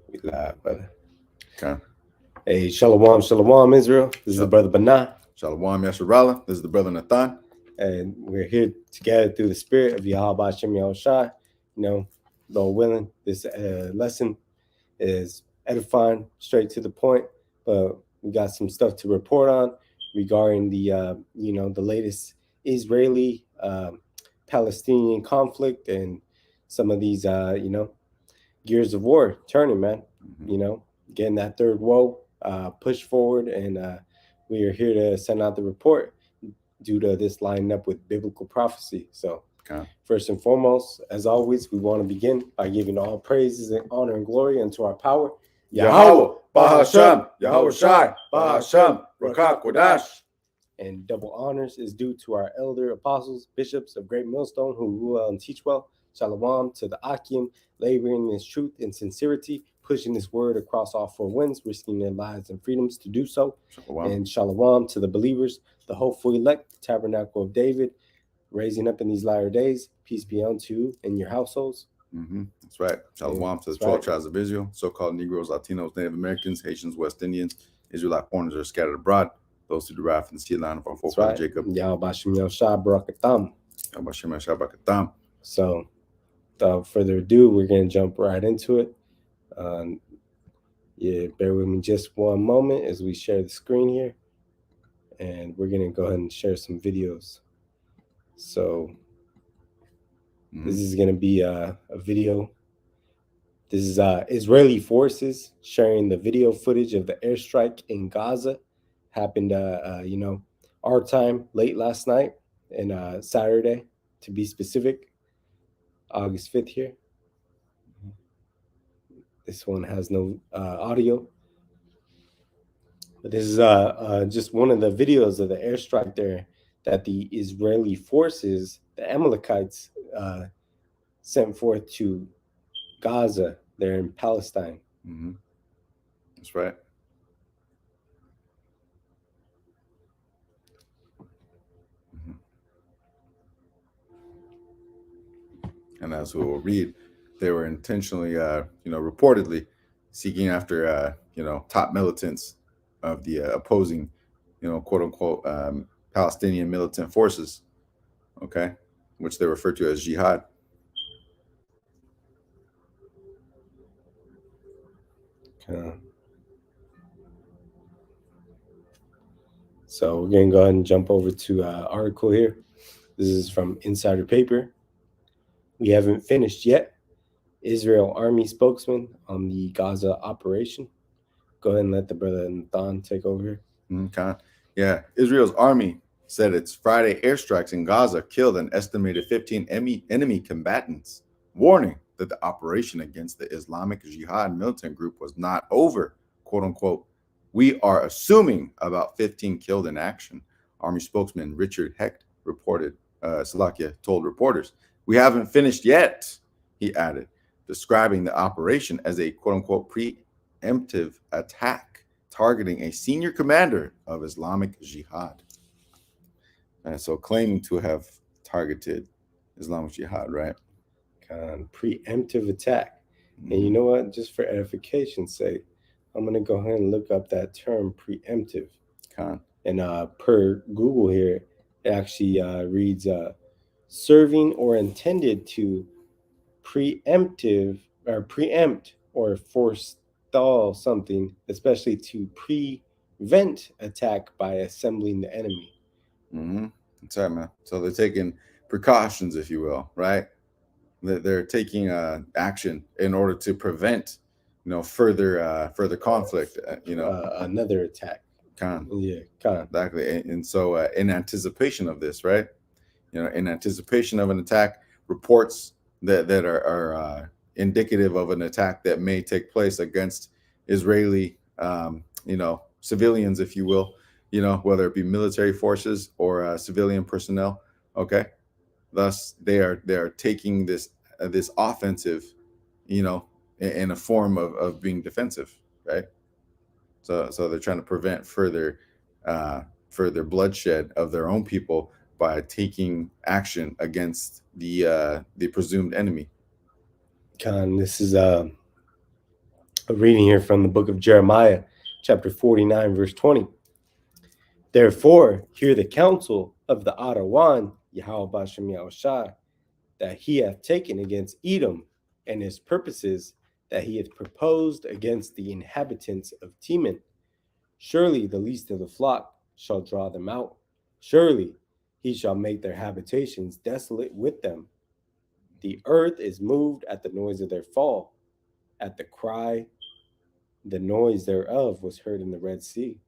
We live, brother. Okay. Hey, shalom, shalom, Israel. This is the brother Banah, Shalom, Yasharahla. This is the brother Nathan. and we're here together through the spirit of YAHAWASHI. Lord willing, this lesson is edifying, straight to the point, but we got some stuff to report on regarding the latest Israeli Palestinian conflict and some of these, gears of war turning, man. Getting that third woe push forward, and we are here to send out the report due to this lining up with biblical prophecy. So, Okay. first and foremost, as always, we want to begin by giving all praises and honor and glory unto our power, Yahawah, Bahasham, Yahawashi, Bahasham, RAWCHAA, QADASH. and double honors is due to our elder apostles, bishops of Great Millstone who rule well and teach well. Shalom to the Akim, laboring in his truth and sincerity, pushing this word across all four winds, risking their lives and freedoms to do so. Shalom. And shalom to the believers, the hopeful elect, the tabernacle of David, raising up in these latter days. Peace be unto you and your households. That's right. Shalom to the 12 tribes of Israel, so-called Negroes, Latinos, Native Americans, Haitians, West Indians, Israelite foreigners are scattered abroad, those who derive from the seed line of our forefather Jacob. Yahawashim Barakatam. Shabbat. So, without further ado, we're going to jump right into it. Bear with me just one moment as we share the screen here. And we're going to go ahead and share some videos. So, this is going to be a video. This is Israeli forces sharing the video footage of the airstrike in Gaza. Happened, our time, late last night and Saturday, to be specific, August 5th here. This one has no audio. But this is just one of the videos of the airstrike there that the Israeli forces, the Amalekites, sent forth to Gaza there in Palestine. That's right. And as we will read, they were intentionally, reportedly seeking after, top militants of the opposing, quote unquote, Palestinian militant forces, okay, which they refer to as jihad. So we're going to go ahead and jump over to article here. This is from Insider Paper. We haven't finished yet. Israel Army spokesman on the Gaza operation. Go ahead and let the brother Nathan take over here. Okay. Yeah. Israel's army said its Friday airstrikes in Gaza killed an estimated 15 enemy combatants, warning that the operation against the Islamic Jihad militant group was not over, quote unquote. We are assuming about 15 killed in action. Army spokesman Richard Hecht reported, Salakia told reporters. We haven't finished yet, he added, describing the operation as a quote unquote preemptive attack targeting a senior commander of Islamic Jihad. And so claiming to have targeted Islamic Jihad, right? Preemptive attack. And you know what? Just for edification's sake, I'm going to go ahead and look up that term preemptive. And per Google here, it actually reads serving or intended to preempt or forestall something, especially to prevent attack by assembling the enemy. That's right, man. So they're taking precautions, if you will, right? They're taking action in order to prevent, further conflict. Another attack. Exactly. And so in anticipation of this, right? In anticipation of an attack, reports that are indicative of an attack that may take place against Israeli, civilians, if you will, whether it be military forces or civilian personnel. Okay. Thus, they are taking this offensive, in a form of being defensive, right? So they're trying to prevent further bloodshed of their own people by taking action against the presumed enemy. This is A reading here from the book of Jeremiah, chapter 49, verse 20. Therefore, hear the counsel of the AHTHA, YAHAWASHI, that he hath taken against Edom, and his purposes that he hath proposed against the inhabitants of Teman. Surely the least of the flock shall draw them out. Surely he shall make their habitations desolate with them. The earth is moved at the noise of their fall. At the cry, the noise thereof was heard in the Red Sea.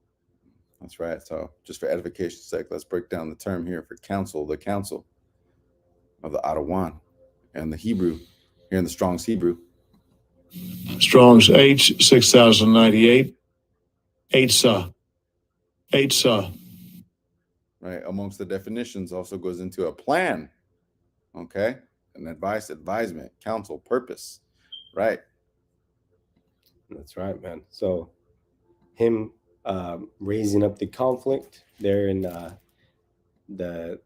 That's right. So just for edification's sake, let's break down the term here for counsel, the counsel of the AHTHA, and the Hebrew, here in the Strong's Hebrew. Strong's H 6098. AHTHA. AHTHA. Right. Amongst the definitions also goes into a plan. Okay. An advice, advisement, counsel, purpose. Right. That's right, man. So him raising up the conflict there in the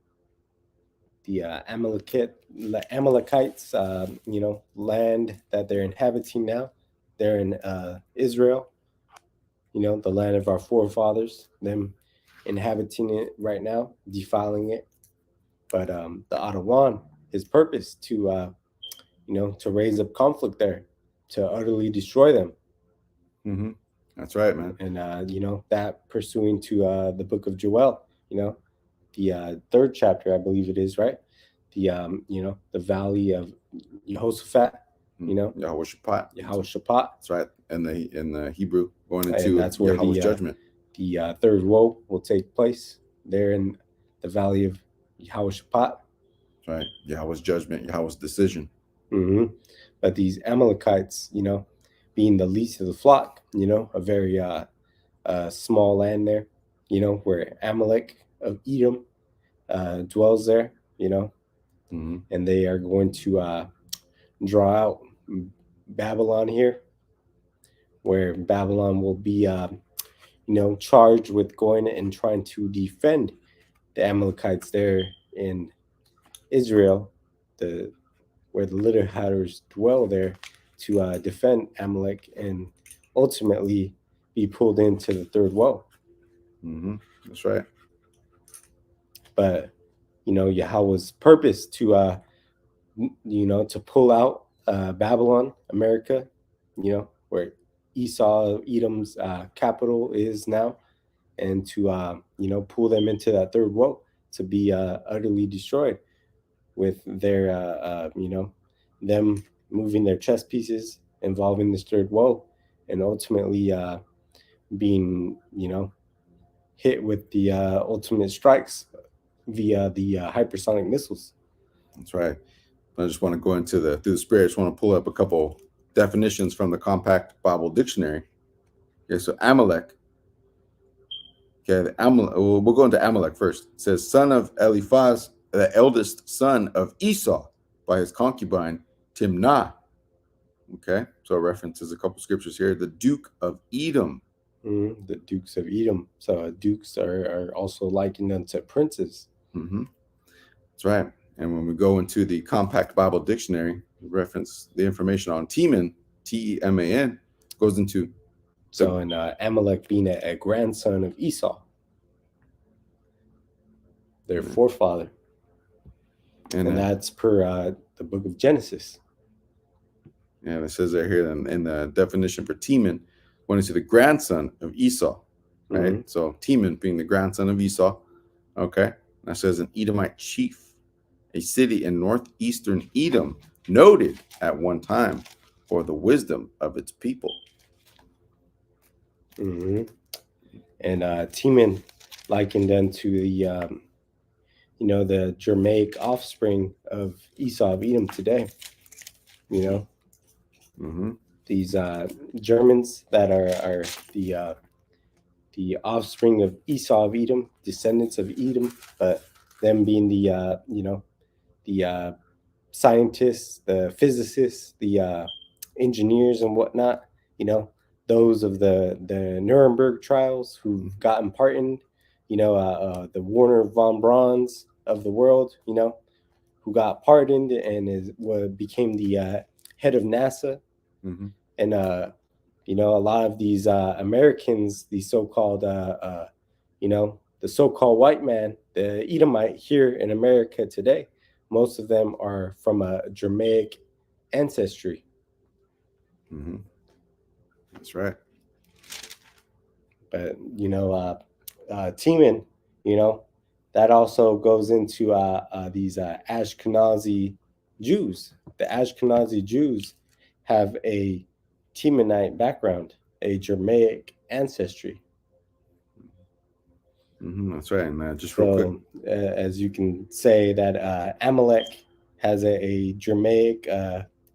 Amalekites, land that they're inhabiting now. They're in Israel, the land of our forefathers, them inhabiting it right now, defiling it. But the AHTHA, his purpose to raise up conflict there, to utterly destroy them. Mm-hmm. That's right, man. And that pursuing to the book of Joel, the third chapter, I believe it is, right? The valley of Jehoshaphat, Yahawashi. That's right. And in the Hebrew, going into that's where Yahweh's judgment. The third woe will take place there in the valley of Jehoshaphat. Right. Yahweh's judgment, Yahweh's decision. Mm-hmm. But these Amalekites, being the least of the flock, a very small land there, where Amalek of Edom dwells there, Mm-hmm. and they are going to draw out Babylon here, where Babylon will be, charged with going and trying to defend the Amalekites there in Israel, where the litter hatters dwell there, to defend Amalek and ultimately be pulled into the third woe. Mm-hmm. That's right. But Yahweh's purpose to to pull out Babylon, America, where Esau, Edom's capital is now, and to pull them into that third woe, to be utterly destroyed, with their them moving their chess pieces, involving this third woe, and ultimately being hit with the ultimate strikes via the hypersonic missiles. That's right. I just want to go into through the spirit. I just want to pull up a couple definitions from the Compact Bible Dictionary. Okay, so Amalek. Okay, we'll go into Amalek first. It says, son of Eliphaz, the eldest son of Esau, by his concubine Timnah. Okay, so it references a couple scriptures here. The Duke of Edom. The Dukes of Edom. So dukes are also likened unto princes. Mm-hmm. That's right. And when we go into the Compact Bible Dictionary, reference the information on Teman, Teman, goes into. So, and Amalek being a grandson of Esau, their forefather. And that's per the book of Genesis. Yeah, it says right here in the definition for Teman, went into the grandson of Esau, right? Mm-hmm. So Teman being the grandson of Esau. Okay. That says an Edomite chief, a city in northeastern Edom, noted at one time for the wisdom of its people. Mm-hmm. And Teman likened unto the the Germanic offspring of Esau of Edom today. Mm-hmm. These Germans that are the offspring of Esau of Edom, descendants of Edom, but them being the the scientists, the physicists, the engineers and whatnot, those of the Nuremberg trials who've gotten pardoned, the Werner von Braun's of the world, who got pardoned and became the head of NASA. Mm-hmm. And You know, a lot of these Americans, these so-called, you know, the so-called white man, the Edomite here in America today, most of them are from a Germanic ancestry. Mm-hmm. That's right. But you know, Teeman, you know, that also goes into these Ashkenazi Jews. The Ashkenazi Jews have a Teemanite background, a Germanic ancestry. Mm-hmm. That's right. And just real quick. So, as you can say, that Amalek has a Germanic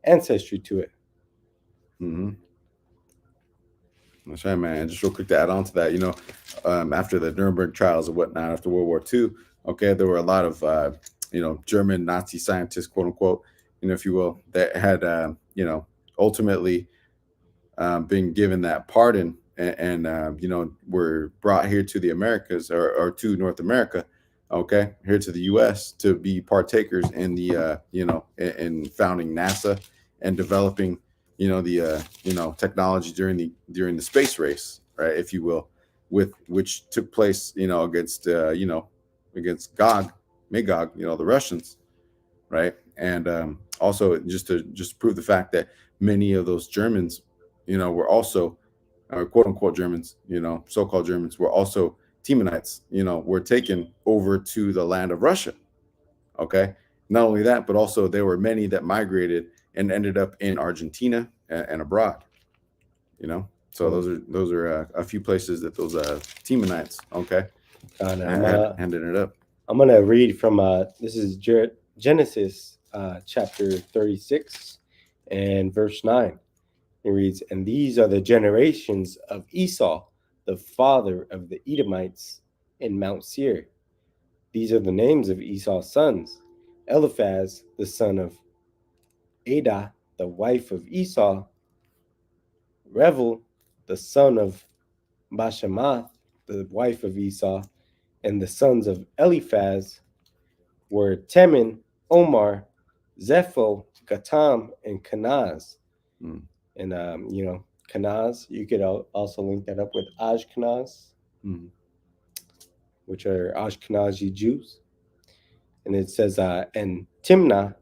ancestry to it. Mm-hmm. That's right, man. Just real quick to add on to that, you know, after the Nuremberg trials and whatnot, after World War II, okay, there were a lot of, you know, German Nazi scientists, quote unquote, you know, if you will, that had, you know, ultimately been given that pardon and you know, were brought here to the Americas or to North America, okay, here to the U.S. to be partakers in the, you know, in founding NASA and developing, you know, the you know, technology during the space race, right, if you will, with which took place, you know, against you know, against Magog, you know, the Russians, right, and also just to prove the fact that many of those Germans, you know, were also quote unquote Germans, you know, so-called Germans were also Temanites, you know, were taken over to the land of Russia. Okay. Not only that, but also there were many that migrated and ended up in Argentina and abroad, you know. So those are a few places that those Temanites, okay, handed it up. I'm gonna read from this is Genesis chapter 36 and verse 9. It reads, "And these are the generations of Esau, the father of the Edomites in Mount Seir. These are the names of Esau's sons: Eliphaz, the son of Adah, the wife of Esau; Revel, the son of Bashemath, the wife of Esau; and the sons of Eliphaz were Teman, Omar, Zepho, Gatam, and Kenaz." Mm. And you know, Kenaz, you could also link that up with Ashkenaz, which are Ashkenazi Jews. And it says, and Timnah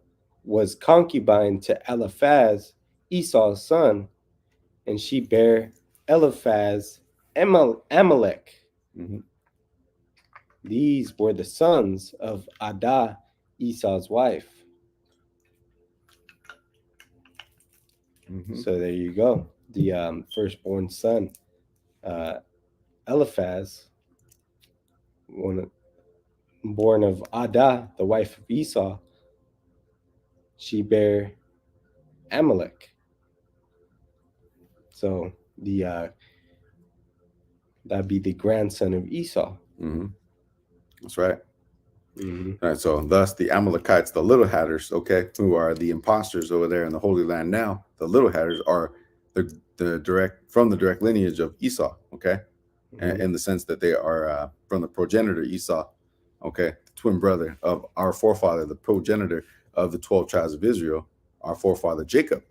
was concubine to Eliphaz, Esau's son, and she bare Eliphaz Amalek. Mm-hmm. These were the sons of Adah, Esau's wife. Mm-hmm. So there you go. The firstborn son, Eliphaz, born of Adah, the wife of Esau, she bare Amalek. So the that'd be the grandson of Esau. Mm-hmm. That's right. Mm-hmm. All right, so thus the Amalekites, the little hatters, okay, who are the imposters over there in the Holy Land now, the little hatters are the direct lineage of Esau, okay, Mm-hmm. in the sense that they are from the progenitor Esau, okay, the twin brother of our forefather, the progenitor of the 12 tribes of Israel, our forefather Jacob,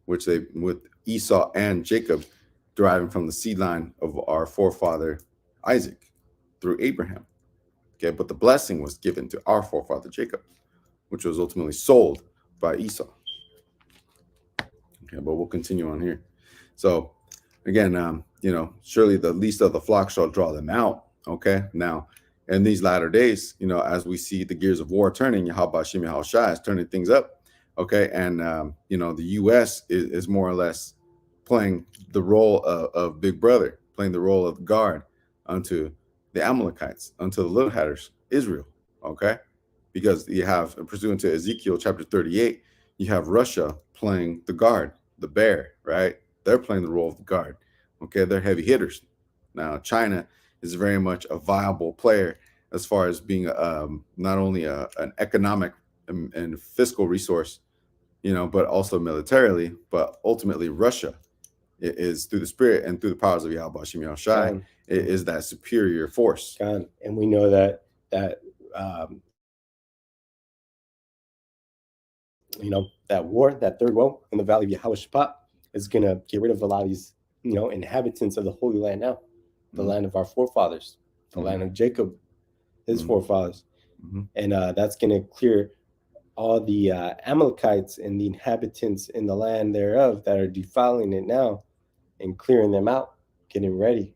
which they with Esau and Jacob deriving from the seed line of our forefather Isaac through Abraham. Okay, but the blessing was given to our forefather Jacob, which was ultimately sold by Esau. Okay, but we'll continue on here. So again, you know, surely the least of the flock shall draw them out. Okay, now in these latter days, you know, as we see the gears of war turning, YAHAWASHI YAHAWASHI is turning things up. Okay, and you know, the U.S. is more or less playing the role of Big Brother, playing the role of guard unto the Amalekites, unto the little hatters, Israel. Okay, because you have, pursuant to Ezekiel chapter 38, you have Russia playing the guard, the bear, right? They're playing the role of the guard. Okay, they're heavy hitters. Now, China is very much a viable player as far as being not only an economic and fiscal resource, you know, but also militarily. But ultimately, Russia is through the spirit and through the powers of YAHAWASHI YAHAWASHI is that superior force. God. And we know that you know, that war, that third woe in the valley of Yehoshaphat, is going to get rid of a lot of these, inhabitants of the Holy Land now, the land of our forefathers, the land of Jacob, his forefathers. And that's going to clear all the Amalekites and the inhabitants in the land thereof that are defiling it now, and clearing them out, getting ready,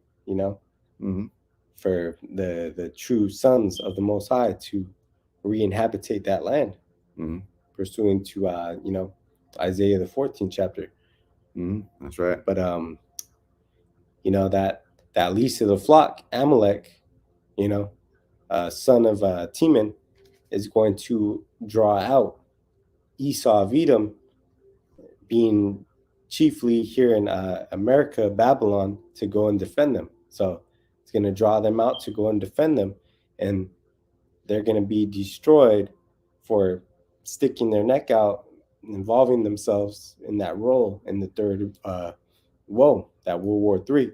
for the true sons of the Most High to re-inhabitate that land, pursuant to Isaiah the 14th chapter. That's right. But that least of the flock, Amalek, son of Teman, is going to draw out Esau of Edom, being chiefly here in America, Babylon, to go and defend them. So it's going to draw them out to go and defend them, and they're going to be destroyed for sticking their neck out, involving themselves in that role in the third woe, that World War III.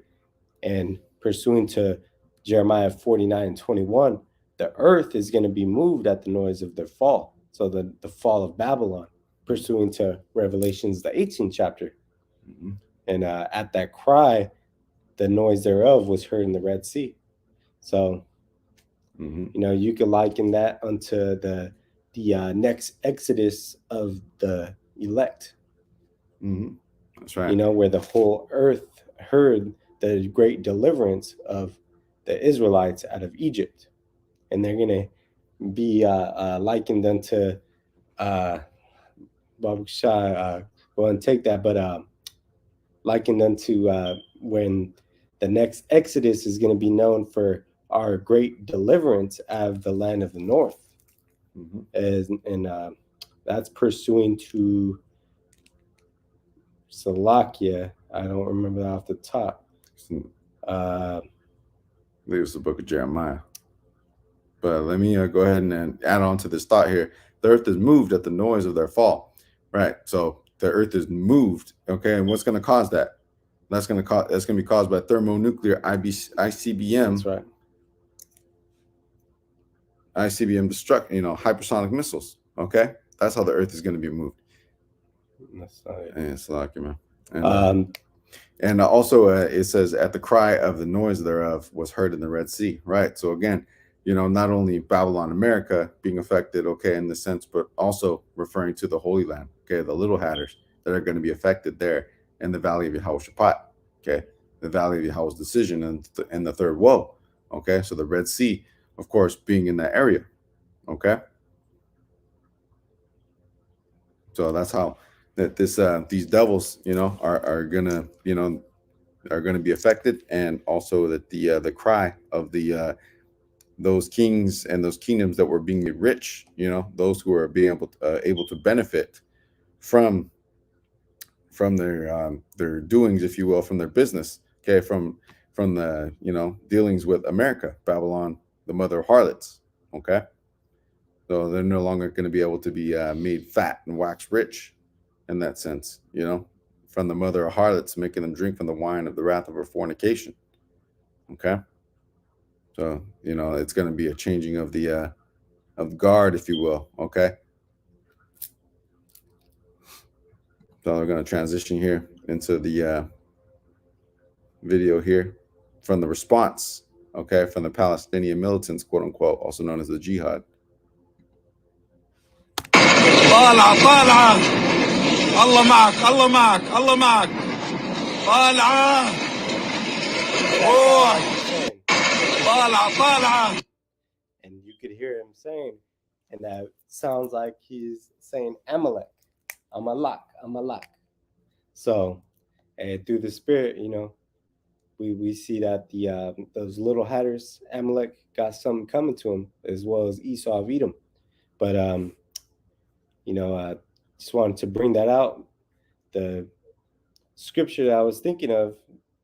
And pursuing to Jeremiah 49:21, the earth is going to be moved at the noise of their fall. So the fall of Babylon, pursuing to Revelations, the 18th chapter. And at that cry, the noise thereof was heard in the Red Sea. So, you could liken that unto the next exodus of the elect. That's right. Where the whole earth heard the great deliverance of the Israelites out of Egypt. And they're going to be likened unto RAWCHAA, go and take that, but likened unto when the next Exodus is going to be known for our great deliverance out of the land of the north. And that's pursuing to Salakia. I don't remember that off the top. I believe it's the book of Jeremiah. But let me go ahead and add on to this thought here. The earth is moved at the noise of their fall. Right. So the earth is moved. Okay. And what's going to cause that? That's going to be caused by thermonuclear ICBM. That's right. ICBM hypersonic missiles. Okay. That's how the earth is going to be moved. That's not it. And it's like, man. And also it says, at the cry of the noise thereof was heard in the Red Sea. Right. So again, not only Babylon, America being affected, okay, in the sense, but also referring to the Holy Land, okay, the little hatters that are going to be affected there in the valley of Yehoshaphat, okay, the valley of Yahweh's decision and the third woe, okay, so the Red Sea, of course, being in that area, okay. So that's how that these devils, are gonna be affected, and also that the cry of those kings and those kingdoms that were being made rich, those who are being able to benefit from their doings, if you will, from their business, okay, from the dealings with America, Babylon, the mother of harlots, okay. So they're no longer going to be able to be made fat and wax rich in that sense, from the mother of harlots, making them drink from the wine of the wrath of her fornication, okay. So, it's going to be a changing of the guard, if you will. Okay. So we're going to transition here into the video here from the response, okay, from the Palestinian militants, quote unquote, also known as the jihad. طالعة الله معك الله معك الله معك طالعة روح طالعة. And you could hear him saying, and that sounds like he's saying Amalek, Amalek. So, and through the spirit, we see that those little hatters, Amalek, got something coming to him, as well as Esau of Edom. But just wanted to bring that out. The scripture that I was thinking of,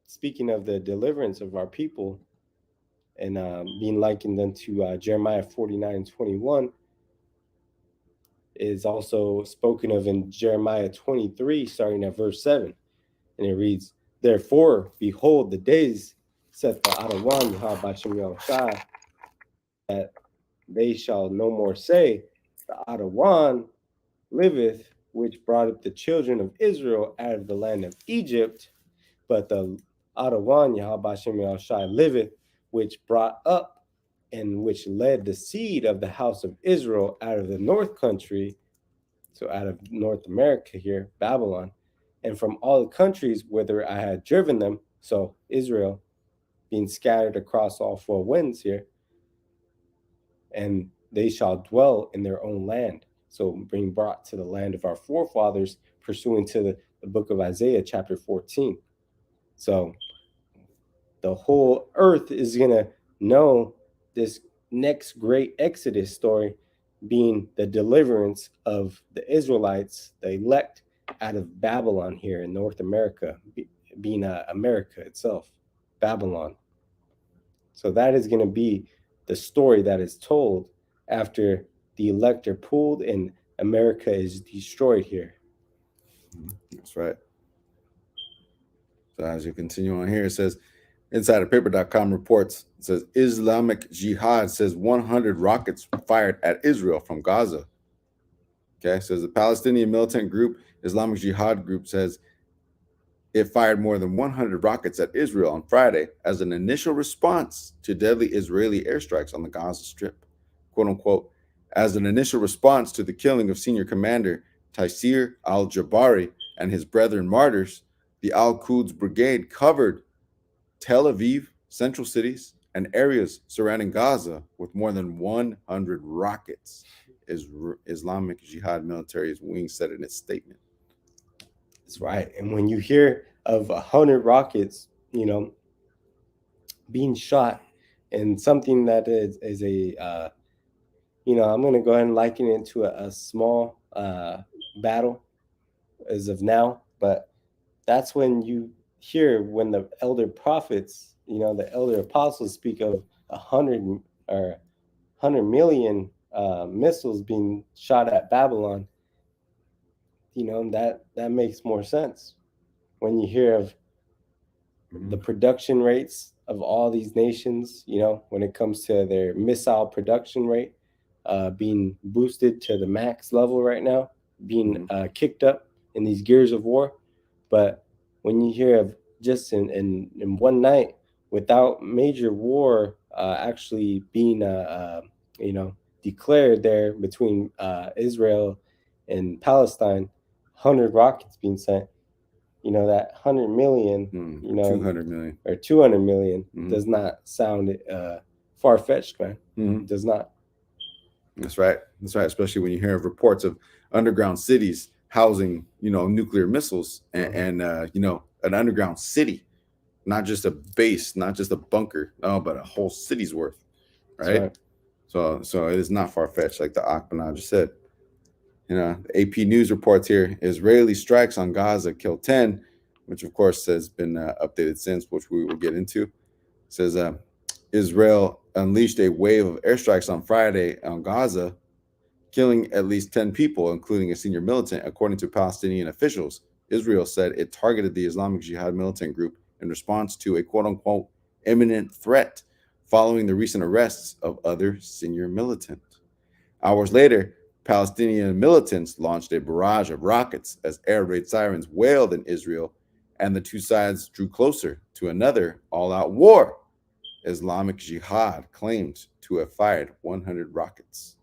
speaking of the deliverance of our people, and being likened unto Jeremiah 49:21, is also spoken of in Jeremiah 23, starting at verse 7. And it reads, therefore, behold, the days, saith the Adawan, YAHAWASHI, that they shall no more say, the Adawan liveth, which brought up the children of Israel out of the land of Egypt, but the Adawan Yahweh Shem Shai liveth, which brought up and which led the seed of the house of Israel out of the north country, so out of North America here, Babylon, and from all the countries whither I had driven them, so Israel being scattered across all four winds here, and they shall dwell in their own land. So being brought to the land of our forefathers, pursuant to the book of Isaiah, chapter 14. So the whole earth is going to know this next great Exodus story being the deliverance of the Israelites, the elect out of Babylon here in North America, being America itself, Babylon. So that is going to be the story that is told after the elect are pulled and America is destroyed here. That's right. So as you continue on here, it says, InsiderPaper.com reports, it says, Islamic Jihad says 100 rockets fired at Israel from Gaza. Okay, it says the Palestinian militant group, Islamic Jihad group, says it fired more than 100 rockets at Israel on Friday as an initial response to deadly Israeli airstrikes on the Gaza Strip. Quote unquote, as an initial response to the killing of senior commander Taysir al-Jabari and his brethren martyrs, the Al-Quds Brigade covered Tel Aviv, central cities, and areas surrounding Gaza with more than 100 rockets, Islamic Jihad military's wing said in its statement. That's right. And when you hear of 100 rockets, you know, being shot, and something that is a, you know, I'm going to go ahead and liken it to a small battle as of now, but that's when you hear when the elder prophets, you know, the elder apostles speak of 100 million missiles being shot at Babylon. You know, that makes more sense when you hear of the production rates of all these nations, you know, when it comes to their missile production rate being boosted to the max level right now, being kicked up in these gears of war. But when you hear of just in one night, without major war actually being, you know, declared there between Israel and Palestine, 100 rockets being sent, you know, that 100 million, you know, 200 million or 200 million does not sound far-fetched, man. It does not. That's right. That's right. Especially when you hear of reports of underground cities housing, you know, nuclear missiles and you know, an underground city, not just a base, not just a bunker, but a whole city's worth. Right. So it is not far-fetched, like the Akbanah just said. You know, AP News reports here, Israeli strikes on Gaza kill 10, which of course has been updated since, which we will get into. It says Israel unleashed a wave of airstrikes on Friday on Gaza, killing at least 10 people, including a senior militant, according to Palestinian officials. Israel said it targeted the Islamic Jihad militant group in response to a quote-unquote imminent threat following the recent arrests of other senior militants. Hours later, Palestinian militants launched a barrage of rockets as air raid sirens wailed in Israel, and the two sides drew closer to another all-out war. Islamic Jihad claimed to have fired 100 rockets.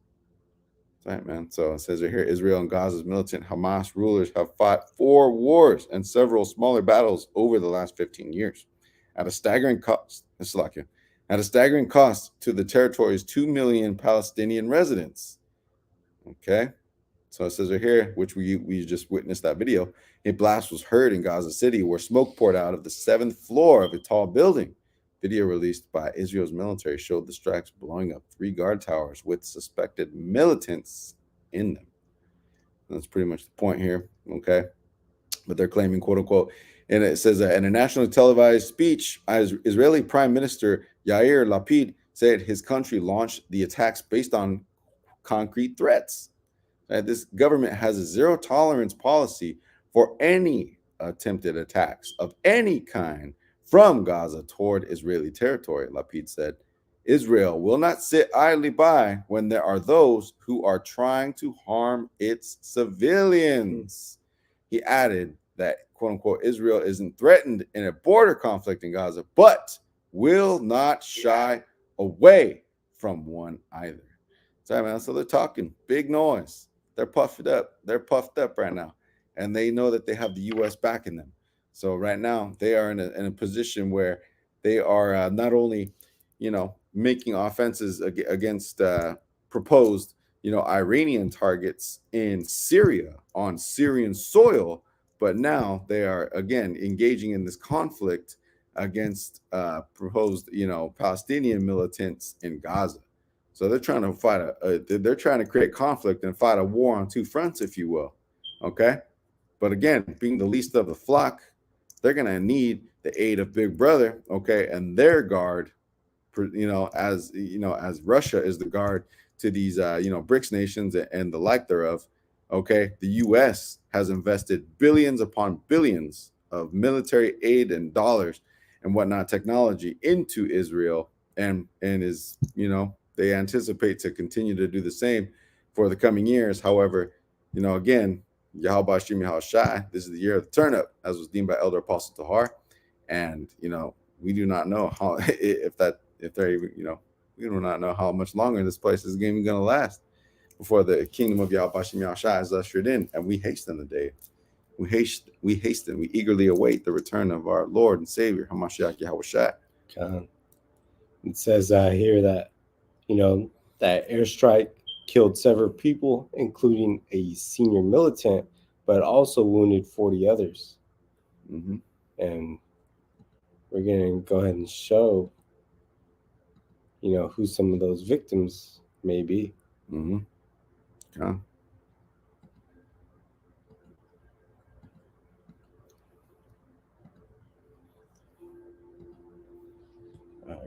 Right, man. So it says right here, Israel and Gaza's militant Hamas rulers have fought 4 wars and several smaller battles over the last 15 years at a staggering cost. At a staggering cost to the territory's 2 million Palestinian residents. Okay. So it says right here, which we just witnessed that video, a blast was heard in Gaza City where smoke poured out of the 7th floor of a tall building. Video released by Israel's military showed the strikes blowing up 3 guard towers with suspected militants in them. That's pretty much the point here, okay? But they're claiming, quote unquote, and it says in a nationally televised speech, Israeli Prime Minister Yair Lapid said his country launched the attacks based on concrete threats. This government has a zero tolerance policy for any attempted attacks of any kind from Gaza toward Israeli territory, Lapid said. Israel will not sit idly by when there are those who are trying to harm its civilians. He added that, quote unquote, Israel isn't threatened in a border conflict in Gaza, but will not shy away from one either. Sorry, man. So they're talking big noise. They're puffed up. They're puffed up right now. And they know that they have the U.S. backing them. So right now they are in a position where they are not only, making offenses against proposed, Iranian targets in Syria on Syrian soil, but now they are again engaging in this conflict against proposed, Palestinian militants in Gaza. So they're trying to fight they're trying to create conflict and fight a war on two fronts, if you will. Okay, but again, being the least of the flock, they're gonna need the aid of Big Brother. Okay, and their guard, as Russia is the guard to these BRICS nations and the like thereof. Okay, the U.S. has invested billions upon billions of military aid and dollars and whatnot, technology into Israel, and is, they anticipate to continue to do the same for the coming years. However, again, YAHAWASHI, YAHAWASHI, this is the year of the turnip, as was deemed by Elder Apostle Tahar. And, we do not know how, if they're even, we do not know how much longer this place is even going to last before the kingdom of YAHAWASHI, YAHAWASHI is ushered in. And we hasten the day. We hasten, we eagerly await the return of our Lord and Savior, HaMashiach Yahawashi. It says here that, that airstrike killed several people, including a senior militant, but also wounded 40 others. Mm-hmm. And we're going to go ahead and show, who some of those victims may be. Mm-hmm. Okay.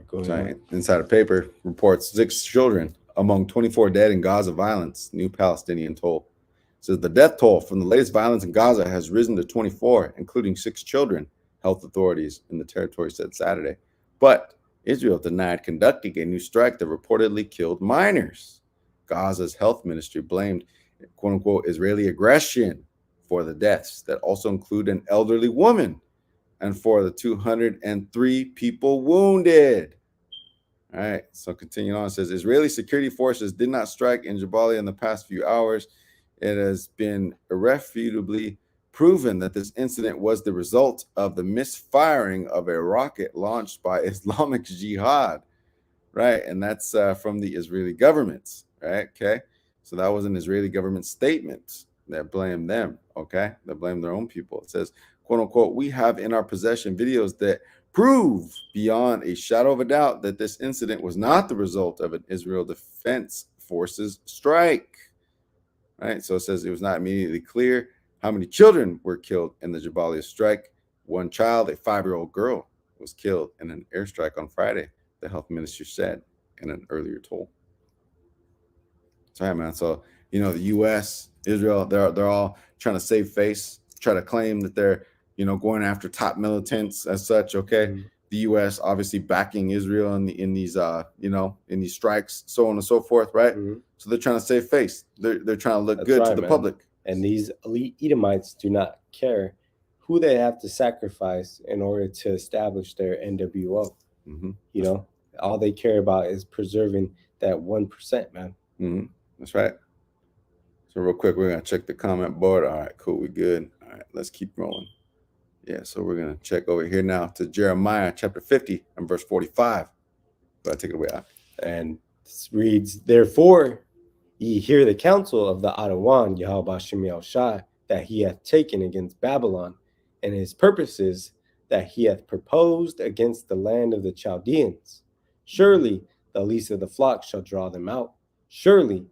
Go ahead. Inside a paper reports 6 children among 24 dead in Gaza violence, new Palestinian toll. It says the death toll from the latest violence in Gaza has risen to 24, including 6 children, health authorities in the territory said Saturday. But Israel denied conducting a new strike that reportedly killed minors. Gaza's health ministry blamed, quote unquote, Israeli aggression for the deaths that also include an elderly woman and for the 203 people wounded. All right, so continuing on, it says Israeli security forces did not strike in Jabalia in the past few hours. It has been irrefutably proven that this incident was the result of the misfiring of a rocket launched by Islamic Jihad, right? And that's from the Israeli government, right? Okay, so that was an Israeli government statement that blamed them, okay? That blamed their own people. It says, quote unquote, we have in our possession videos that prove beyond a shadow of a doubt that this incident was not the result of an Israel Defense Forces strike. Right? So it says it was not immediately clear how many children were killed in the Jabalia strike. One child, a 5-year-old girl, was killed in an airstrike on Friday, the health minister said in an earlier toll. Sorry, man. So, the U.S., Israel, they're all trying to save face, try to claim that they're, going after top militants as such. Okay. Mm-hmm. The U.S. obviously backing Israel in these in these strikes, so on and so forth, right? Mm-hmm. So they're trying to save face. They're trying to look good to the public. And these elite Edomites do not care who they have to sacrifice in order to establish their NWO. Mm-hmm. All they care about is preserving that 1%, man. Mm-hmm. That's right. So real quick, we're gonna check the comment board. All right, cool, we good. All right, let's keep rolling. Yeah, so we're going to check over here now to Jeremiah chapter 50 and verse 45. Go ahead, take it away, Ak. And this reads, therefore, ye hear the counsel of the Adawan, YAHAWASHI, that he hath taken against Babylon, and his purposes that he hath proposed against the land of the Chaldeans. Surely the least of the flock shall draw them out. Surely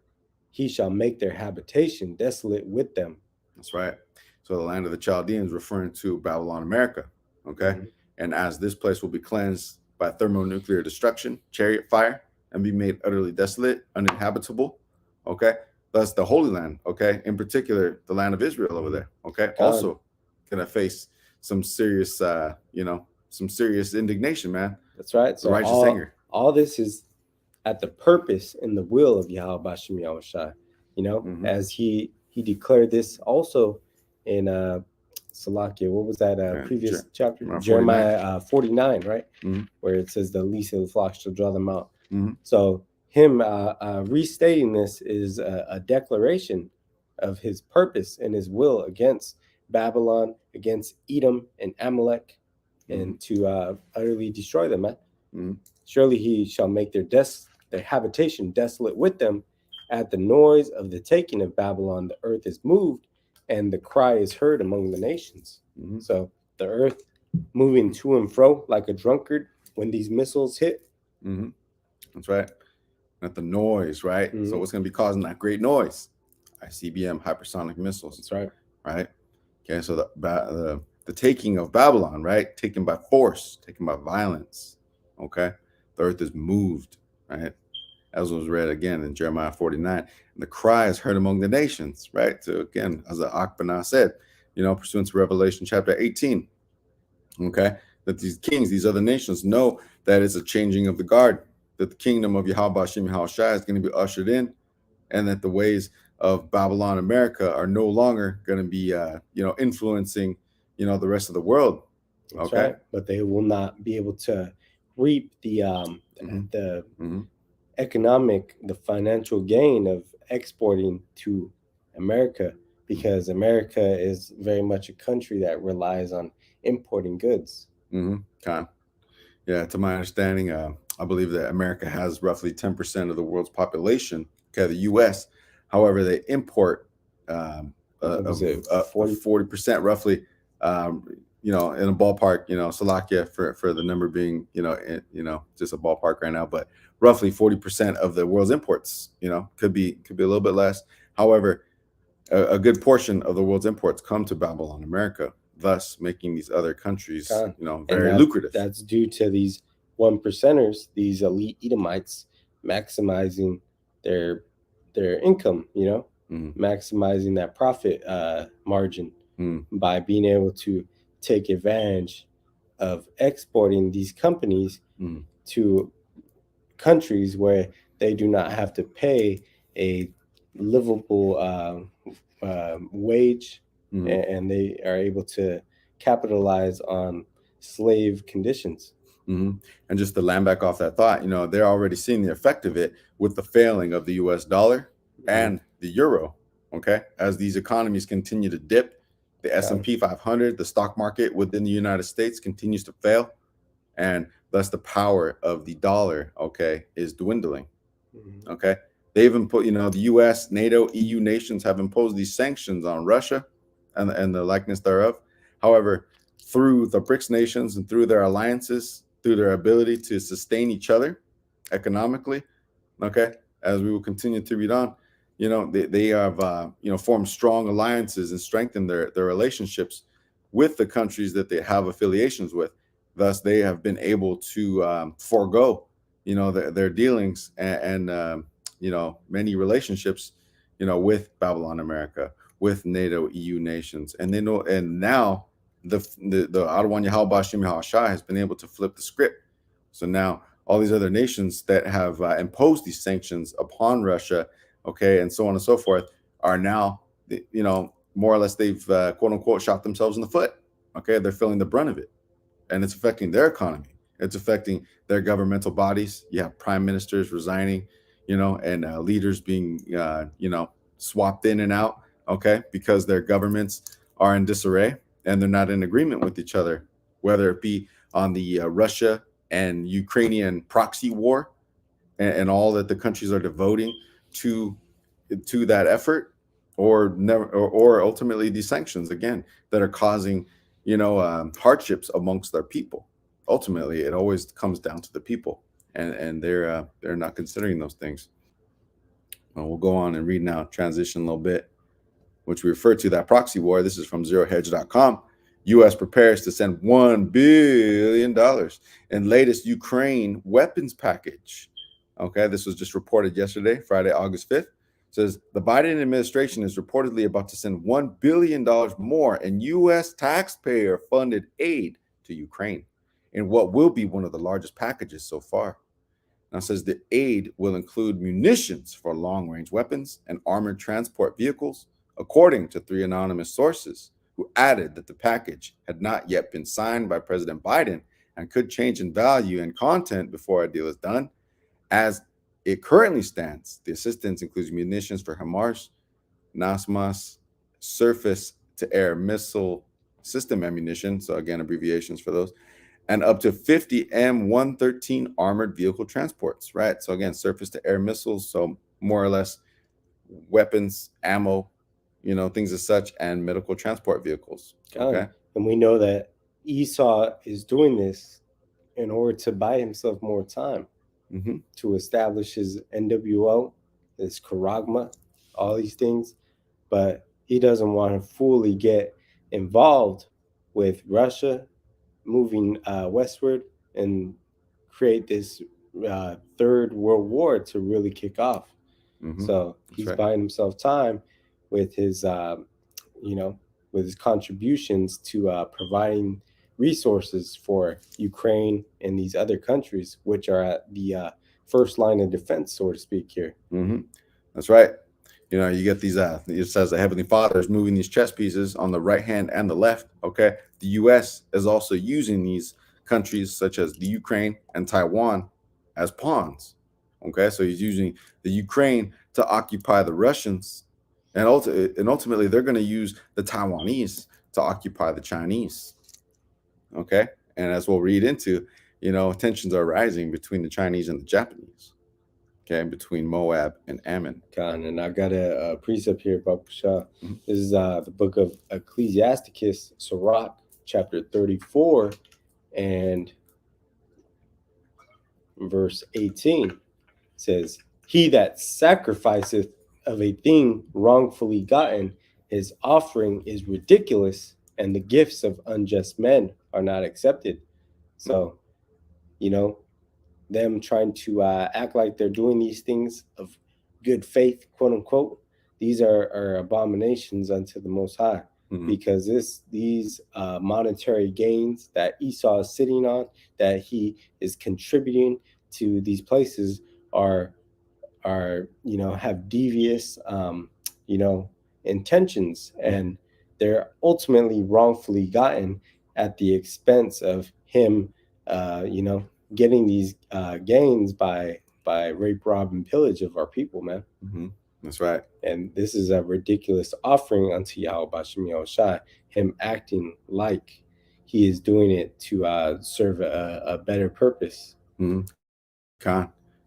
he shall make their habitation desolate with them. That's right. So the land of the Chaldeans referring to Babylon, America, okay? Mm-hmm. And as this place will be cleansed by thermonuclear destruction, chariot fire, and be made utterly desolate, uninhabitable, okay? That's the Holy Land, okay? In particular, the land of Israel over there, okay? Also gonna face some serious, some serious indignation, man. That's right. So the righteous anger. All this is at the purpose and the will of Yahweh Bashem Yahushua. You know, Mhm. as he declared this also in Salakia, what was that previous chapter? Jeremiah 49, right? Mhm. Where it says the least of the flock shall draw them out. Mhm. So him restating this is a declaration of his purpose and his will against Babylon, against Edom and Amalek, and to utterly destroy them. Mhm. Surely he shall make their habitation desolate with them. At the noise of the taking of Babylon, the earth is moved, and the cry is heard among the nations. Mhm. So the earth moving to and fro like a drunkard when these missiles hit. Mhm. That's right. At the noise, right? Mhm. So what's going to be causing that great noise? ICBM hypersonic missiles. That's right. Right. Okay. So the taking of Babylon, right? Taken by force, taken by violence. Okay. The earth is moved, right? As was read again in Jeremiah 49. And the cry is heard among the nations, right? So again, as Akbana said, you know, pursuant to Revelation chapter 18. Okay. That these kings, these other nations know that it's a changing of the guard, that the kingdom of Yahweh Shem Yahushua is going to be ushered in, and that the ways of Babylon America are no longer going to be, you know, influencing, you know, the rest of the world. That's okay. right. But they will not be able to reap the Mhm. the Mhm. economic, the financial gain of exporting to America, because America is very much a country that relies on importing goods. Kind. Yeah, to my understanding, I believe that America has roughly 10% of the world's population. Okay, the U.S. However, they import What was it, 40% roughly. You know, in a ballpark. You know, Salakia for the number being, you know, just a ballpark right now, but roughly 40% of the world's imports. You know, could be a little bit less. However, a good portion of the world's imports come to Babylon, America, thus making these other countries, Con. you know, And very lucrative. That's due to these 1%ers, these elite Edomites, maximizing their income, you know, maximizing that profit margin by being able to take advantage of exporting these companies to countries where they do not have to pay a livable wage, and they are able to capitalize on slave conditions. And just to land back off that thought, you know, they're already seeing the effect of it with the failing of the US dollar and the euro. Okay. As these economies continue to dip, the S&P 500, the stock market within the United States continues to fail. And thus the power of the dollar, okay, is dwindling. Okay. They've imposed, you know, the US, NATO, EU nations have imposed these sanctions on Russia and the likeness thereof. However, through the BRICS nations and through their alliances, through their ability to sustain each other economically, okay, as we will continue to read on, you know, they have, you know, formed strong alliances and strengthened their relationships with the countries that they have affiliations with. Thus, they have been able to forego, you know, their dealings and you know, many relationships, you know, with Babylon America, with NATO, EU nations, and they know, and now the Adawan Yahweh Shem Yahushua has been able to flip the script. So now all these other nations that have imposed these sanctions upon Russia, okay, and so on and so forth, are now, you know, more or less they've quote unquote shot themselves in the foot. Okay, they're feeling the brunt of it, and it's affecting their economy. It's affecting their governmental bodies. You have prime ministers resigning, you know, and leaders being, you know, swapped in and out, okay, because their governments are in disarray and they're not in agreement with each other, whether it be on the Russia and Ukrainian proxy war and all that the countries are devoting to that effort, or never, or ultimately these sanctions again that are causing, you know, hardships amongst our people. Ultimately, it always comes down to the people, and they're not considering those things. Well, we'll go on and read now, transition a little bit, which we refer to that proxy war. This is from zerohedge.com. U.S. prepares to send $1 billion in latest Ukraine weapons package. Okay, this was just reported yesterday, Friday, August 5th. It says the Biden administration is reportedly about to send $1 billion more in U.S. taxpayer-funded aid to Ukraine in what will be one of the largest packages so far. Now it says the aid will include munitions for long-range weapons and armored transport vehicles, according to 3 anonymous sources, who added that the package had not yet been signed by President Biden and could change in value and content before a deal is done. As it currently stands, the assistance includes munitions for HIMARS, NASMAS, surface-to-air missile system ammunition, so again, abbreviations for those, and up to 50 M113 armored vehicle transports, right? So again, surface-to-air missiles, so more or less weapons, ammo, things as such, and medical transport vehicles. Okay. And we know that Esau is doing this in order to buy himself more time to establish his NWO, his Karagma, all these things. But he doesn't want to fully get involved with Russia moving westward and create this third world war to really kick off. So he's buying himself time with his with his contributions to providing resources for Ukraine and these other countries, which are at the first line of defense, so to speak, here. That's right. You get these, it says the Heavenly Father is moving these chess pieces on the right hand and the left. Okay. The U.S. is also using these countries such as the Ukraine and Taiwan as pawns. Okay. So he's using the Ukraine to occupy the Russians. And ultimately, they're going to use the Taiwanese to occupy the Chinese. Okay. And as we'll read into, tensions are rising between the Chinese and the Japanese. Okay, between Moab and Ammon. And I got a precept here, Bakusha. This is the book of Ecclesiasticus, Sirach, chapter 34, and verse 18. It says, "He that sacrificeth of a thing wrongfully gotten, his offering is ridiculous, and the gifts of unjust men are not accepted." So, them trying to act like they're doing these things of good faith, quote unquote, these are abominations unto the Most High, because these monetary gains that Esau is sitting on, that he is contributing to these places, are have devious intentions, and they're ultimately wrongfully gotten at the expense of him getting these gains by rape, rob, and pillage of our people, man. That's right. And this is a ridiculous offering unto YAHAWASHI, him acting like he is doing it to serve a better purpose.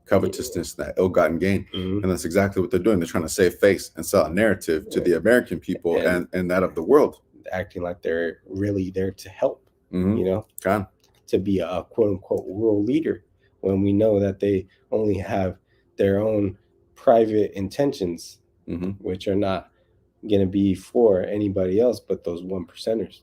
Covetousness, that ill-gotten gain. And that's exactly what they're doing. They're trying to save face and sell a narrative to the American people and that of the world. Acting like they're really there to help, to be a quote-unquote world leader, when we know that they only have their own private intentions, which are not going to be for anybody else but those 1%ers.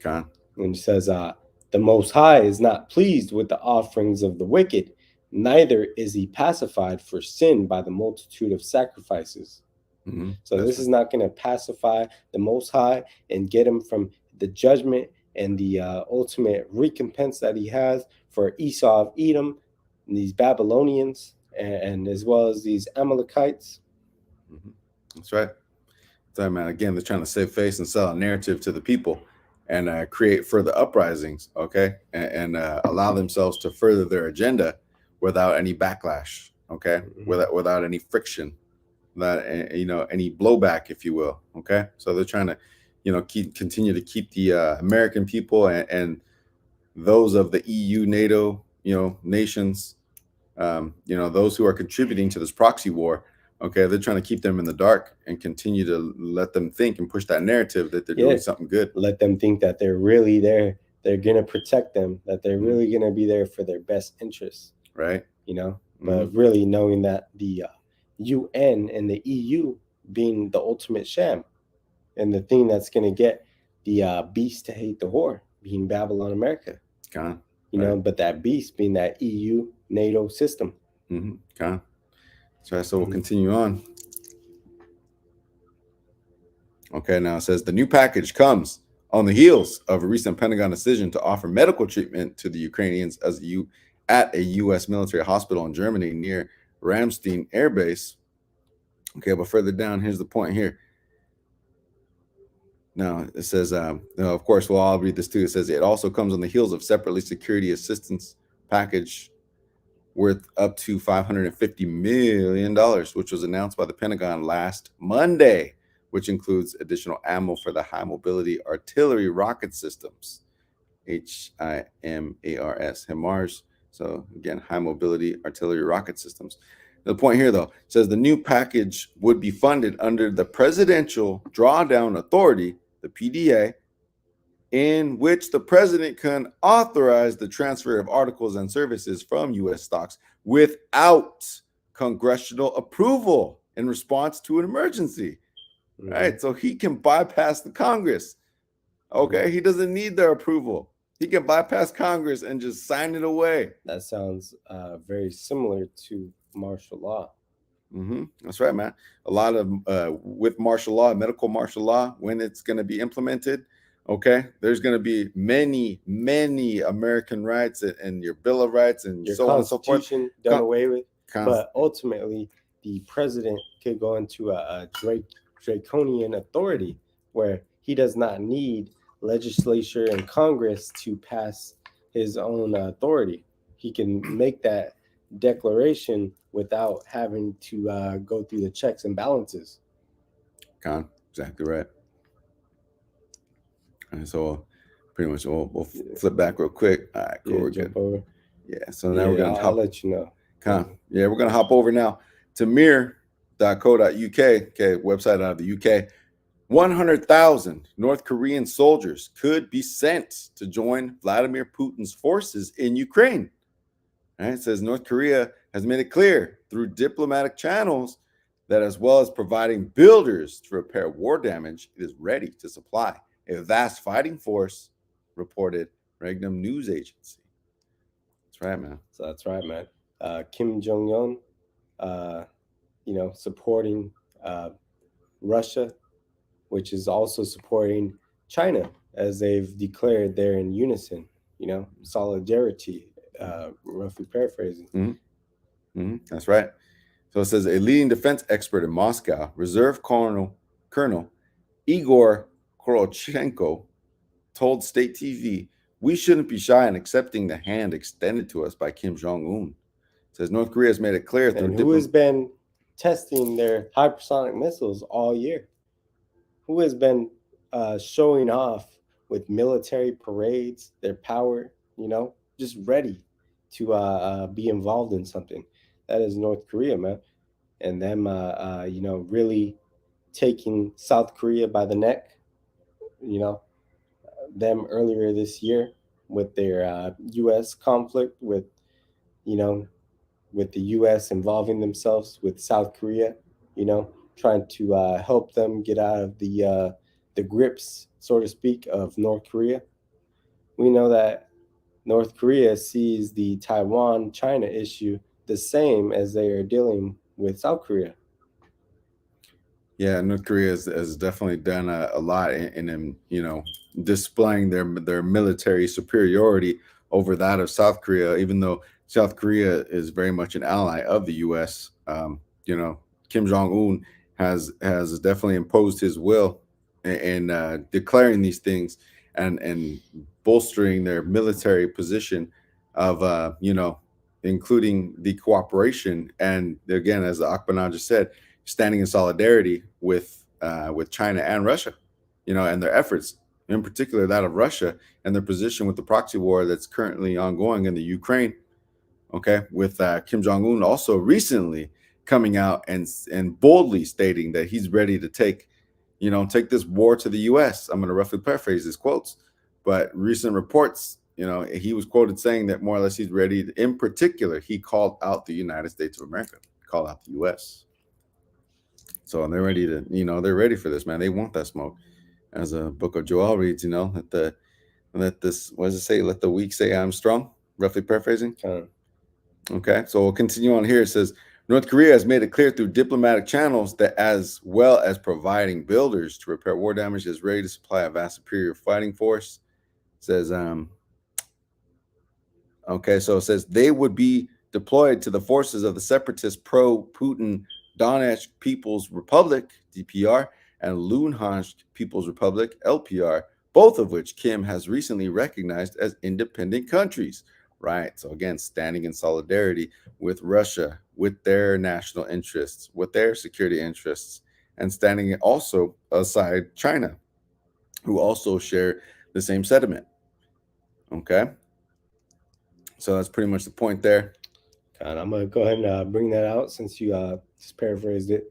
And it says, the Most High is not pleased with the offerings of the wicked, neither is he pacified for sin by the multitude of sacrifices. So this is not going to pacify the Most High and get him from the judgment and the ultimate recompense that he has for Esau of Edom, and these Babylonians, and as well as these Amalekites. That's right. So, man, again, they're trying to save face and sell a narrative to the people and create further uprisings, okay, and allow themselves to further their agenda without any backlash, okay, without any friction, without any blowback, if you will, okay. So they're trying to continue to keep the American people and those of the EU, NATO, nations, those who are contributing to this proxy war. Okay, they're trying to keep them in the dark and continue to let them think and push that narrative that they're doing something good. Let them think that they're really there. They're going to protect them, that they're really going to be there for their best interests. Right. But really knowing that the UN and the EU being the ultimate sham, and the thing that's going to get the beast to hate the whore being Babylon America. But that beast being that EU NATO system. So we'll continue on. Okay, now it says the new package comes on the heels of a recent Pentagon decision to offer medical treatment to the Ukrainians at a U.S. military hospital in Germany near Ramstein Air Base. Okay, but further down, here's the point here. Now, it says, of course, well, I'll read this too. It says it also comes on the heels of separately security assistance package worth up to $550 million, which was announced by the Pentagon last Monday, which includes additional ammo for the high mobility artillery rocket systems, HIMARS, HIMARS. So again, high mobility artillery rocket systems. The point here, though, says the new package would be funded under the Presidential Drawdown Authority, the PDA, in which the president can authorize the transfer of articles and services from U.S. stocks without congressional approval in response to an emergency. Right? So he can bypass the Congress. Okay? He doesn't need their approval. He can bypass Congress and just sign it away. That sounds very similar to martial law. That's right, man. A lot of with martial law, medical martial law, when it's going to be implemented, okay, there's going to be many American rights and your Bill of Rights and your so on and so forth done away with. But ultimately, the president could go into a draconian authority where he does not need legislature and Congress to pass his own authority. He can make that declaration without having to go through the checks and balances. Exactly right. And so pretty much we'll flip back real quick. All right, cool. We're good. Yeah. So now we're gonna I'll let you know. Yeah, we're gonna hop over now to mir.co.uk, okay, website out of the UK. 100,000 North Korean soldiers could be sent to join Vladimir Putin's forces in Ukraine. All right, it says North Korea has made it clear through diplomatic channels that as well as providing builders to repair war damage, it is ready to supply a vast fighting force, reported Regnum News Agency. That's right, man. So that's right, man. Kim Jong-un, supporting Russia, which is also supporting China, as they've declared they're in unison, solidarity, roughly paraphrasing. That's right. So it says a leading defense expert in Moscow, Reserve Colonel Igor Korochenko, told State TV, "We shouldn't be shy in accepting the hand extended to us by Kim Jong-un." Says North Korea has made it clear through who has been testing their hypersonic missiles all year, who has been showing off with military parades, their power, just ready to be involved in something. That is North Korea, man. And them, really taking South Korea by the neck, them earlier this year with their U.S. conflict with the U.S. involving themselves with South Korea, trying to help them get out of the grips, so to speak, of North Korea. We know that North Korea sees the Taiwan-China issue the same as they are dealing with South Korea. Yeah, North Korea has definitely done a lot in displaying their military superiority over that of South Korea, even though South Korea is very much an ally of the U.S. Kim Jong-un has definitely imposed his will in declaring these things and bolstering their military position of including the cooperation, and again, as the Akbana just said, standing in solidarity with China and Russia, and their efforts, in particular that of Russia and their position with the proxy war that's currently ongoing in the Ukraine. Okay, with Kim Jong-un also recently coming out and boldly stating that he's ready to take this war to the U.S. I'm going to roughly paraphrase his quotes, but recent reports, he was quoted saying that more or less he's ready. In particular, he called out the United States of America, called out the U.S. So they're ready to, they're ready for this, man. They want that smoke. As a book of Joel reads, let the weak say I'm strong, roughly paraphrasing. Okay, so we'll continue on here. It says North Korea has made it clear through diplomatic channels that as well as providing builders to repair war damage, is ready to supply a vast superior fighting force. It says Okay, so it says they would be deployed to the forces of the separatist pro-Putin Donetsk People's Republic, DPR, and Luhansk People's Republic, LPR, both of which Kim has recently recognized as independent countries. Right. So again, standing in solidarity with Russia, with their national interests, with their security interests, and standing also aside China, who also share the same sentiment. Okay. So that's pretty much the point there. And I'm gonna go ahead and bring that out since you just paraphrased it.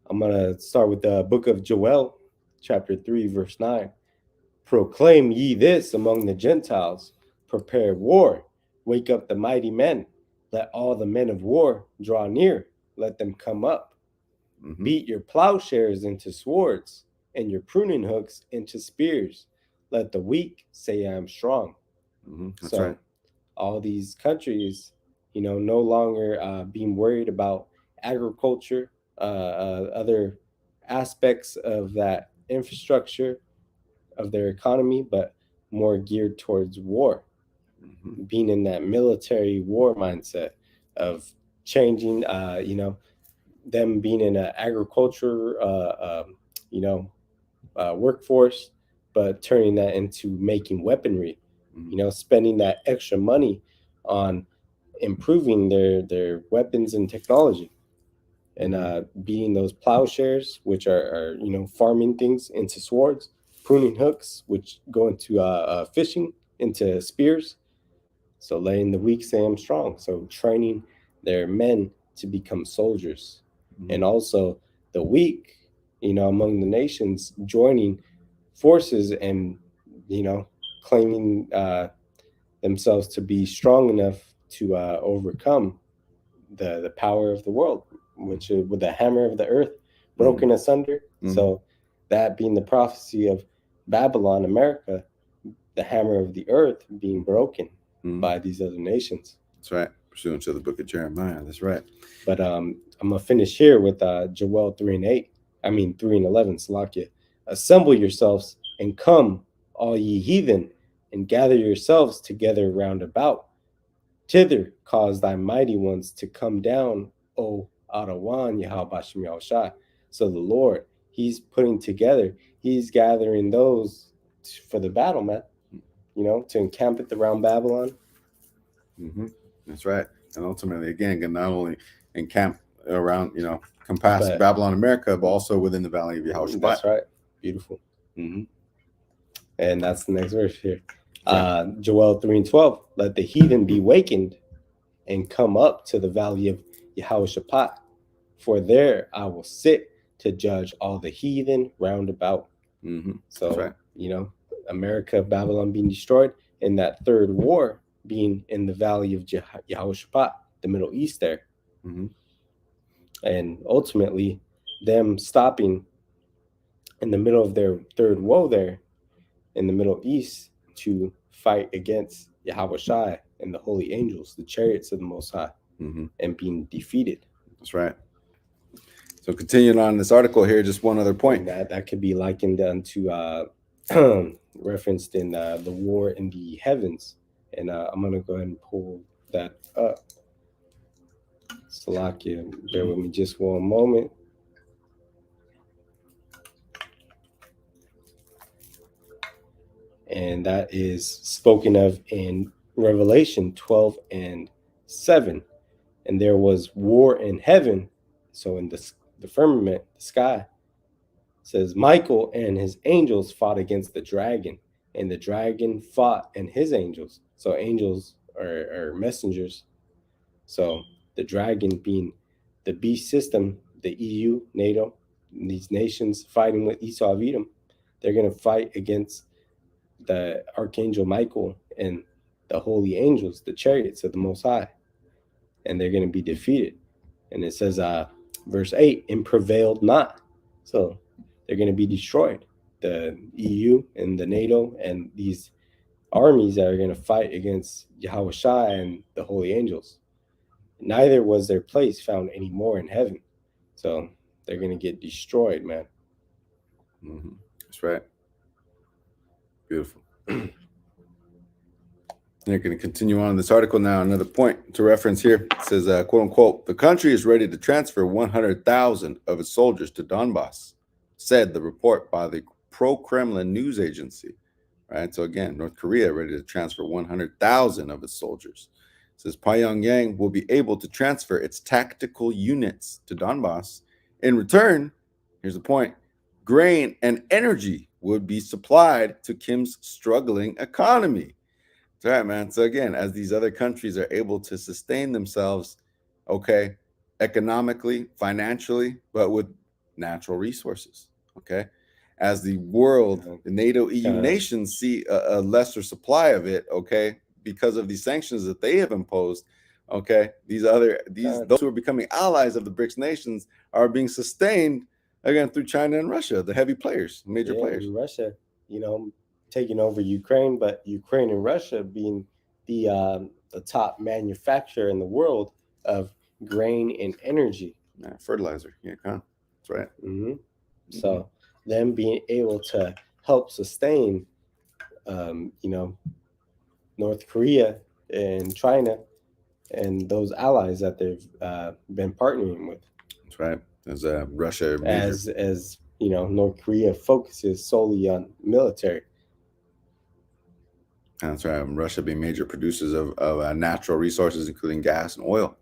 I'm gonna start with the book of Joel, chapter 3, verse 9. Proclaim ye this among the Gentiles, prepare war, wake up the mighty men, let all the men of war draw near, let them come up. Mhm. Beat your plowshares into swords, and your pruning hooks into spears. Let the weak say I am strong. That's So right. all these countries, no longer being worried about agriculture, other aspects of that infrastructure of their economy, but more geared towards war, Mhm. being in that military war mindset of changing, them being in an agriculture, workforce, but turning that into making weaponry, Mhm. spending that extra money on improving their weapons and technology, and beating those plowshares, which are farming things, into swords, pruning hooks, which go into fishing, into spears. So letting the weak say I'm strong. So training their men to become soldiers, and Mhm. also the weak, among the nations joining forces and claiming themselves to be strong enough to overcome the power of the world, which is with the hammer of the earth broken asunder. So that being the prophecy of Babylon, America, the hammer of the earth being broken by these other nations. That's right. Pursuant to the book of Jeremiah. That's right. But I'm gonna finish here with Joel 3:8. I mean 3:11. Salakia. Assemble yourselves and come, all ye heathen, and gather yourselves together round about. Thither cause thy mighty ones to come down, O Adawan Yahabashim Yahushai. So the Lord, He's putting together, He's gathering those for the battle, man. To encamp it around Babylon. That's right. And ultimately, again, can not only encamp around, compass But- Babylon, America, but also within the valley of Yahushua. That's right. Beautiful. And that's the next verse here. Joel 3:12. Let the heathen be wakened and come up to the valley of Yahushua, for there I will sit to judge all the heathen round about. So, That's right. America, Babylon being destroyed, and that third war being in the valley of Yahushua, the Middle East there. And ultimately, them stopping in the middle of their third woe there in the Middle East to fight against Yahawashi and the holy angels, the chariots of the Most High, and being defeated. That's right. So continuing on this article here, just one other point. And that could be likened unto referenced in the war in the heavens. And I'm going to go ahead and pull that up. Salakia, bear with me just one moment. And that is spoken of in Revelation 12:7. And there was war in heaven. So in the firmament, the sky, it says Michael and his angels fought against the dragon, and the dragon fought and his angels. So angels are messengers. So the dragon being the beast system, the EU, NATO, these nations fighting with Esau of Edom, they're going to fight against the archangel Michael and the holy angels, the chariots of the Most High, and they're going to be defeated. And it says, verse 8, and prevailed not. So they're going to be destroyed. The EU and the NATO and these armies that are going to fight against Yahawashi and the holy angels. Neither was their place found anymore in heaven. So they're going to get destroyed, man. That's right. Beautiful. They're going to continue on this article now. Another point to reference here. It says, quote unquote, the country is ready to transfer 100,000 of its soldiers to Donbass, said the report by the pro-Kremlin news agency. Right. So again, North Korea ready to transfer 100,000 of its soldiers. It says Pyongyang will be able to transfer its tactical units to Donbass. In return, here's the point, grain and energy would be supplied to Kim's struggling economy. That's right, man. So again, as these other countries are able to sustain themselves, okay, economically, financially, but with natural resources, okay, as the world, the NATO EU nations see a lesser supply of it, okay, because of these sanctions that they have imposed, okay, those who are becoming allies of the BRICS nations are being sustained again through China and Russia, the heavy players, major players. Russia, taking over Ukraine, but Ukraine and Russia being the top manufacturer in the world of grain and energy, fertilizer. Yeah, that's right. So them being able to help sustain, North Korea and China and those allies that they've been partnering with. That's right. As Russia, as North Korea focuses solely on military. That's right. Russia being major producers of natural resources, including gas and oil.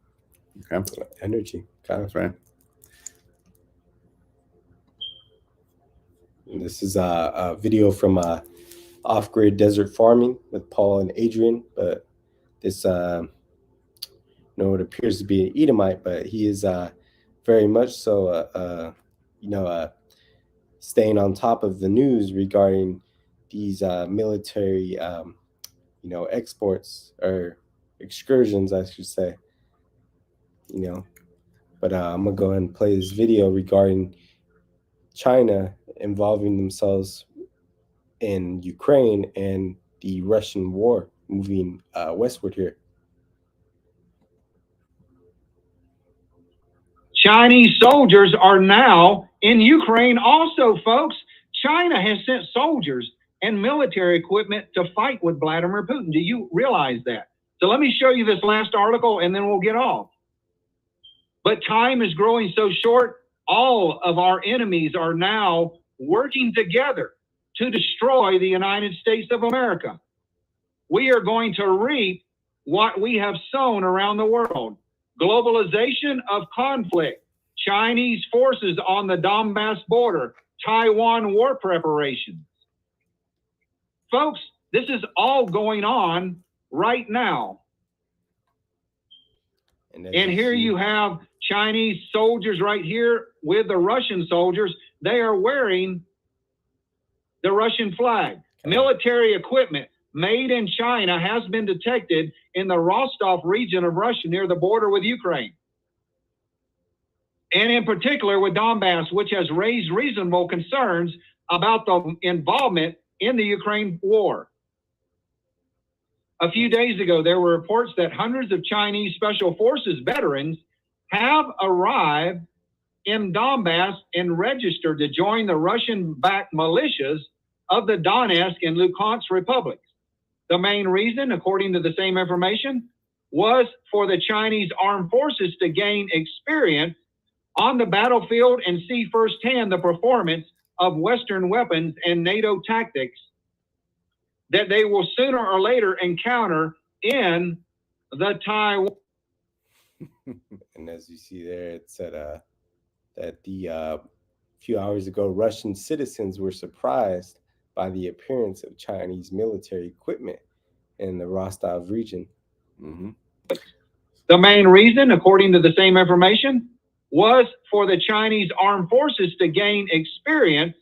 Okay. Energy. That's right. And this is a video from off-grid desert farming with Paul and Adrian. But this, it appears to be an Edomite, but he is very much so, staying on top of the news regarding these military, exports or excursions, I should say. But I'm gonna go ahead and play this video regarding China involving themselves in Ukraine and the Russian war moving westward here. Chinese soldiers are now in Ukraine also, folks. China has sent soldiers and military equipment to fight with Vladimir Putin. Do you realize that? So let me show you this last article and then we'll get off. But time is growing so short, all of our enemies are now working together to destroy the United States of America. We are going to reap what we have sown around the world. Globalization of conflict, Chinese forces on the Donbass border, Taiwan war preparations. Folks, this is all going on right now. And here you have Chinese soldiers right here with the Russian soldiers. They are wearing the Russian flag. Military equipment made in China has been detected in the Rostov region of Russia near the border with Ukraine. And in particular with Donbass, which has raised reasonable concerns about the involvement in the Ukraine war. A few days ago, there were reports that hundreds of Chinese Special Forces veterans have arrived in Donbass and registered to join the Russian-backed militias of the Donetsk and Luhansk republics. The main reason, according to the same information, was for the Chinese armed forces to gain experience on the battlefield and see firsthand the performance of Western weapons and NATO tactics that they will sooner or later encounter in the Taiwan. And as you see there, it said that the few hours ago, Russian citizens were surprised by the appearance of Chinese military equipment in the Rostov region. The main reason, according to the same information, was for the Chinese armed forces to gain experience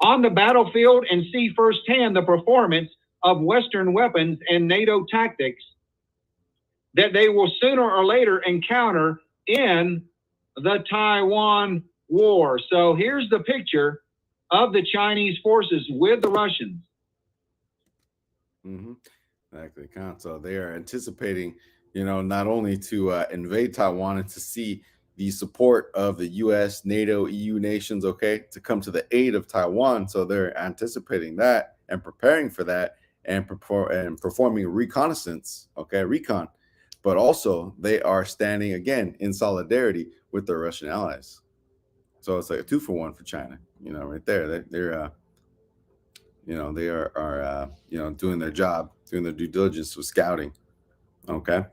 on the battlefield and see firsthand the performance of Western weapons and NATO tactics that they will sooner or later encounter in the Taiwan war. So here's the picture of the Chinese forces with the Russians. Exactly. So they are anticipating, not only to invade Taiwan and to see the support of the U.S., NATO, EU nations, to come to the aid of Taiwan. So they're anticipating that and preparing for that. and performing reconnaissance, recon, but also they are standing again in solidarity with their Russian allies. So it's like a 2-for-1 for China, right there. They're they are doing their job, doing their due diligence with scouting. Okay.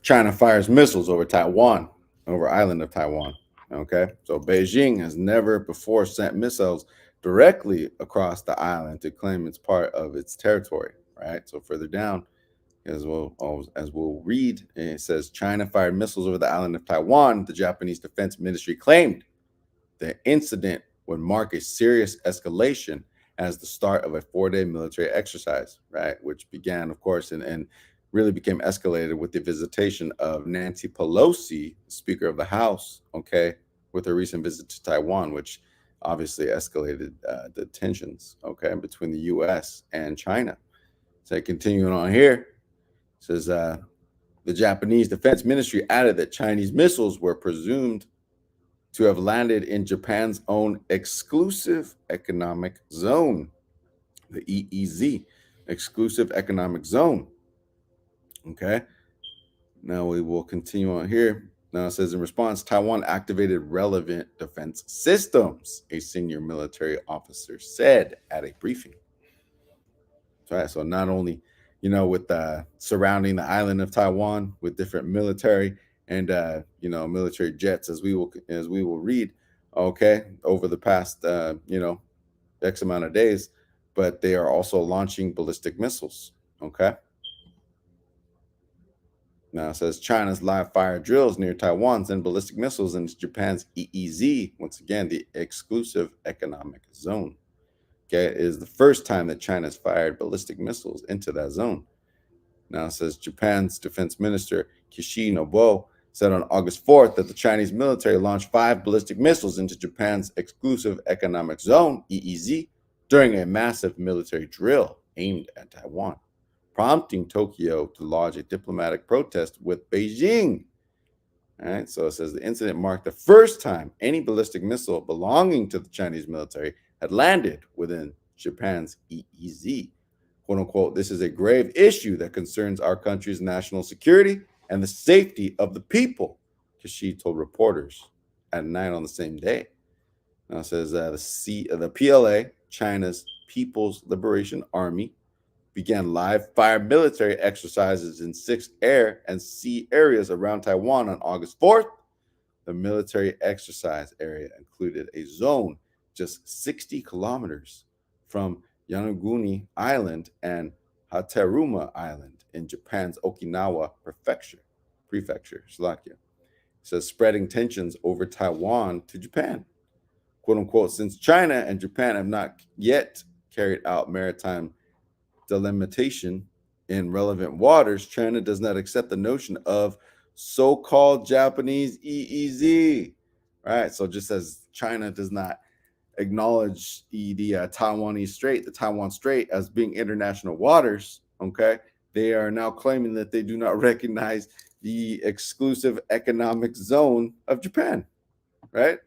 China fires missiles over Taiwan, over island of Taiwan. Okay. So Beijing has never before sent missiles directly across the island to claim it's part of its territory. Right. So further down, as we'll read, it says China fired missiles over the island of Taiwan. The Japanese Defense Ministry claimed the incident would mark a serious escalation as the start of a 4-day military exercise, right? Which began, of course, and really became escalated with the visitation of Nancy Pelosi, Speaker of the House, okay, with her recent visit to Taiwan, which obviously escalated the tensions, okay, between the U.S. and China. So continuing on here, it says the Japanese Defense Ministry added that Chinese missiles were presumed to have landed in Japan's own exclusive economic zone, the EEZ, exclusive economic zone. Okay. Now we will continue on here. Now it says in response, Taiwan activated relevant defense systems, a senior military officer said at a briefing. Right. So not only, with surrounding the island of Taiwan with different military and military jets, as we will read, okay, over the past X amount of days, but they are also launching ballistic missiles. Okay. Now it says China's live fire drills near Taiwan send ballistic missiles into Japan's EEZ, once again the exclusive economic zone. Okay, it is the first time that China's fired ballistic missiles into that zone. Now it says Japan's defense minister Kishi Nobuo said on August 4th that the Chinese military launched 5 ballistic missiles into Japan's exclusive economic zone, EEZ, during a massive military drill aimed at Taiwan, prompting Tokyo to lodge a diplomatic protest with Beijing. All right, so it says the incident marked the first time any ballistic missile belonging to the Chinese military had landed within Japan's EEZ. Quote unquote, this is a grave issue that concerns our country's national security and the safety of the people, Kishi told reporters at night on the same day. Now it says the PLA, China's People's Liberation Army, began live fire military exercises in 6 air and sea areas around Taiwan on August 4th. The military exercise area included a zone just 60 kilometers from Yonaguni Island and Hateruma Island in Japan's Okinawa prefecture, Slovakia. It says spreading tensions over Taiwan to Japan. Quote unquote, since China and Japan have not yet carried out maritime delimitation in relevant waters, China does not accept the notion of so-called Japanese EEZ. Right. So just as China does not acknowledge the Taiwanese Strait, the Taiwan Strait, as being international waters, okay, they are now claiming that they do not recognize the exclusive economic zone of Japan. Right.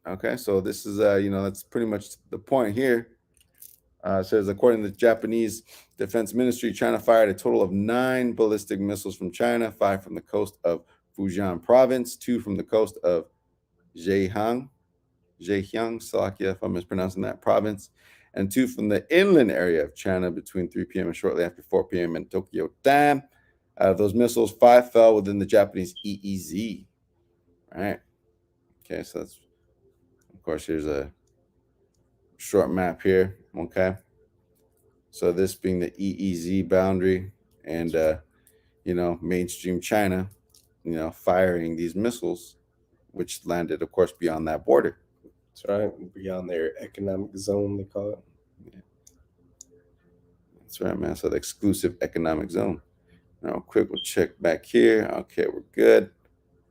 Okay, so this is that's pretty much the point here. It says, according to the Japanese Defense Ministry, China fired a total of 9 ballistic missiles from China, 5 from the coast of Fujian province, 2 from the coast of Zhejiang, Slovakia, if I'm mispronouncing that province, and 2 from the inland area of China between 3 p.m. and shortly after 4 p.m. in Tokyo time. Out of those missiles, 5 fell within the Japanese EEZ. All right. Okay, so that's, of course, here's a short map here. Okay, so this being the EEZ boundary, and mainstream China, firing these missiles, which landed, of course, beyond that border. That's right, beyond their economic zone, they call it. Yeah. That's right, man. So the exclusive economic zone. Now, quick, we'll check back here. Okay, we're good.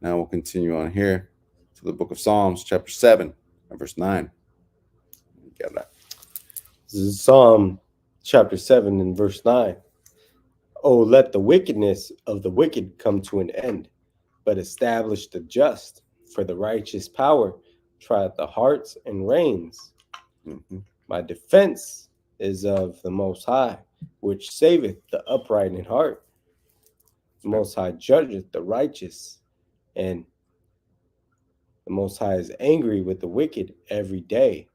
Now we'll continue on here to the book of Psalms, chapter 7, and verse 9. You got that. This is Psalm chapter 7 and verse 9. Oh, let the wickedness of the wicked come to an end, but establish the just, for the righteous power trieth the hearts and reins. Mhm. My defense is of the Most High, which saveth the upright in heart. The Most High judgeth the righteous, and the Most High is angry with the wicked every day.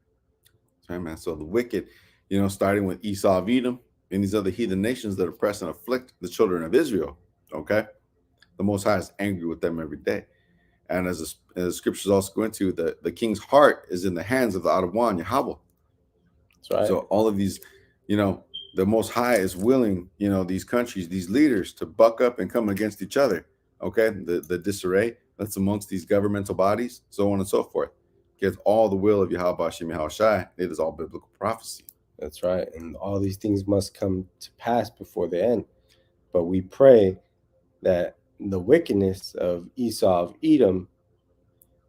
That's right, man. So the wicked, you know, starting with Esau of Edom and these other heathen nations that oppress and afflict the children of Israel. Okay, the Most High is angry with them every day. And as the scriptures also go into, the king's heart is in the hands of the Adawan, Yahawah. That's right. So all of these, you know, the Most High is willing, you know, these countries, these leaders to buck up and come against each other. Okay, the disarray that's amongst these governmental bodies, so on and so forth. Gets all the will of Yahawashi Yahawashi. It is all biblical prophecy. That's right. And all these things must come to pass before the end. But we pray that the wickedness of Esau of Edom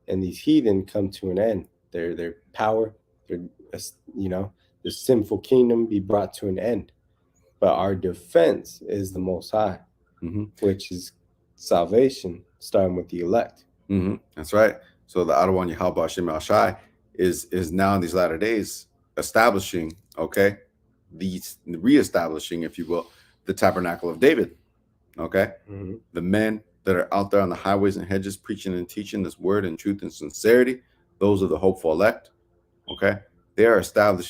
and these heathen come to an end. Their power, their, you know, the sinful kingdom be brought to an end. But our defense is the Most High, which is salvation, starting with the elect. That's right. So the Adawan Yahawashi Yahawashi is now in these latter days establishing, okay, reestablishing, if you will, the tabernacle of David. Okay, the men that are out there on the highways and hedges preaching and teaching this word in truth and sincerity, those are the hopeful elect. Okay, they are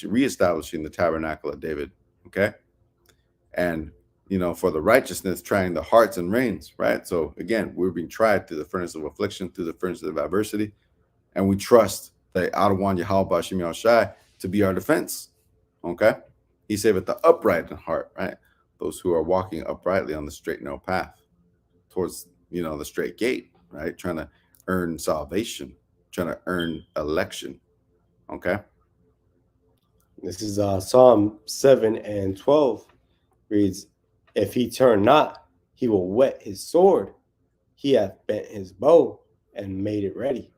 reestablishing the tabernacle of David. Okay, and you know, for the righteousness, trying the hearts and reins. Right. So again, we're being tried through the furnace of affliction, through the furnace of adversity, and we trust the Adawan Yahawashi Yahawashi to be our defense. Okay, he saveth the upright in heart. Right. Those who are walking uprightly on the straight and narrow path towards, you know, the straight gate, right? Trying to earn salvation, trying to earn election. Okay. This is Psalm 7 and 12 reads, if he turn not, he will whet his sword. He hath bent his bow and made it ready.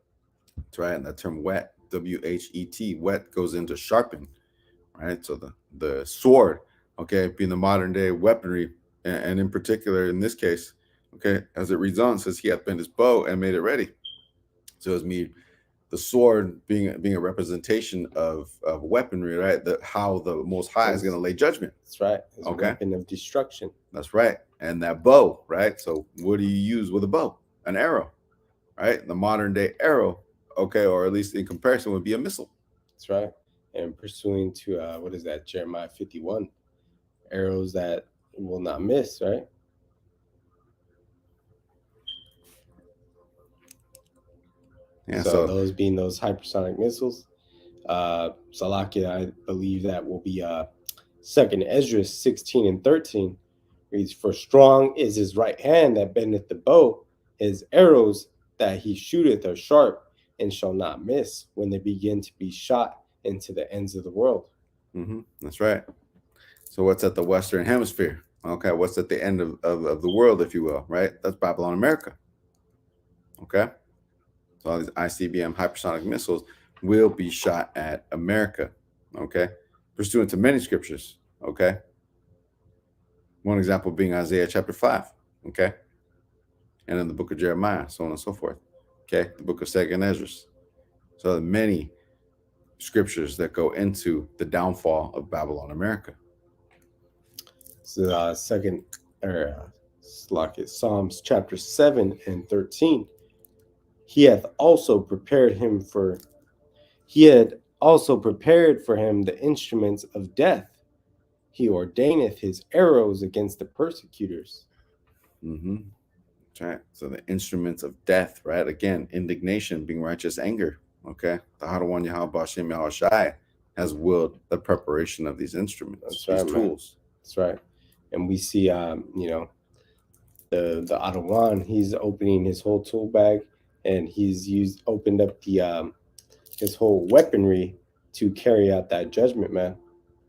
That's right. And that term whet, W-H-E-T, whet goes into sharpen, right? So the sword, okay, being the modern day weaponry, and in particular in this case, okay, as it reads on, says he hath bent his bow and made it ready. So it's me, the sword being a representation of weaponry, right? How the Most High is going to lay judgment. That's right. It's a weapon of destruction. That's right. And that bow, right? So what do you use with a bow? An arrow, right? The modern day arrow, okay, or at least in comparison, would be a missile. That's right. And pursuing to what is that? Jeremiah 51, arrows that will not miss, right? Yeah. So those being those hypersonic missiles. Salakia, I believe that will be 2nd Ezra 16 and 13 reads, for strong is his right hand that bendeth the bow, his arrows that he shooteth are sharp and shall not miss when they begin to be shot into the ends of the world. That's right. So what's at the Western Hemisphere? Okay, what's at the end of the world, if you will, right? That's Babylon, America. Okay, so all these ICBM hypersonic missiles will be shot at America. Okay, pursuant to many scriptures. Okay, one example being Isaiah chapter 5. Okay, and in the book of Jeremiah, so on and so forth. Okay, the book of 2nd Ezra. So there are many scriptures that go into the downfall of Babylon, America. So Psalms chapter 7 and 13. He had also prepared for him the instruments of death. He ordaineth his arrows against the persecutors. That's right. So the instruments of death, right? Again, indignation being righteous anger. Okay. The Adawan Yahawashi Yahawashi has willed the preparation of these instruments, these tools. That's right. And we see, you know, the Adawan, he's opening his whole tool bag, and he's opened up the his whole weaponry to carry out that judgment, man,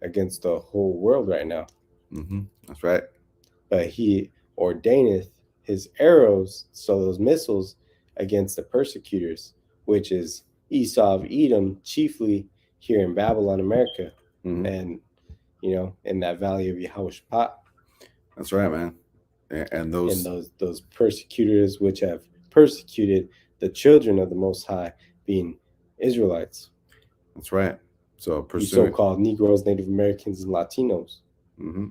against the whole world right now. That's right. But he ordaineth his arrows, so those missiles, against the persecutors, which is Esau of Edom, chiefly here in Babylon, America, and you know, in that valley of Yahawashi. That's right, man. And those persecutors which have persecuted the children of the Most High, being Israelites. That's right. So you pursuing. so-called Negroes, Native Americans, and Latinos. Mm-hmm.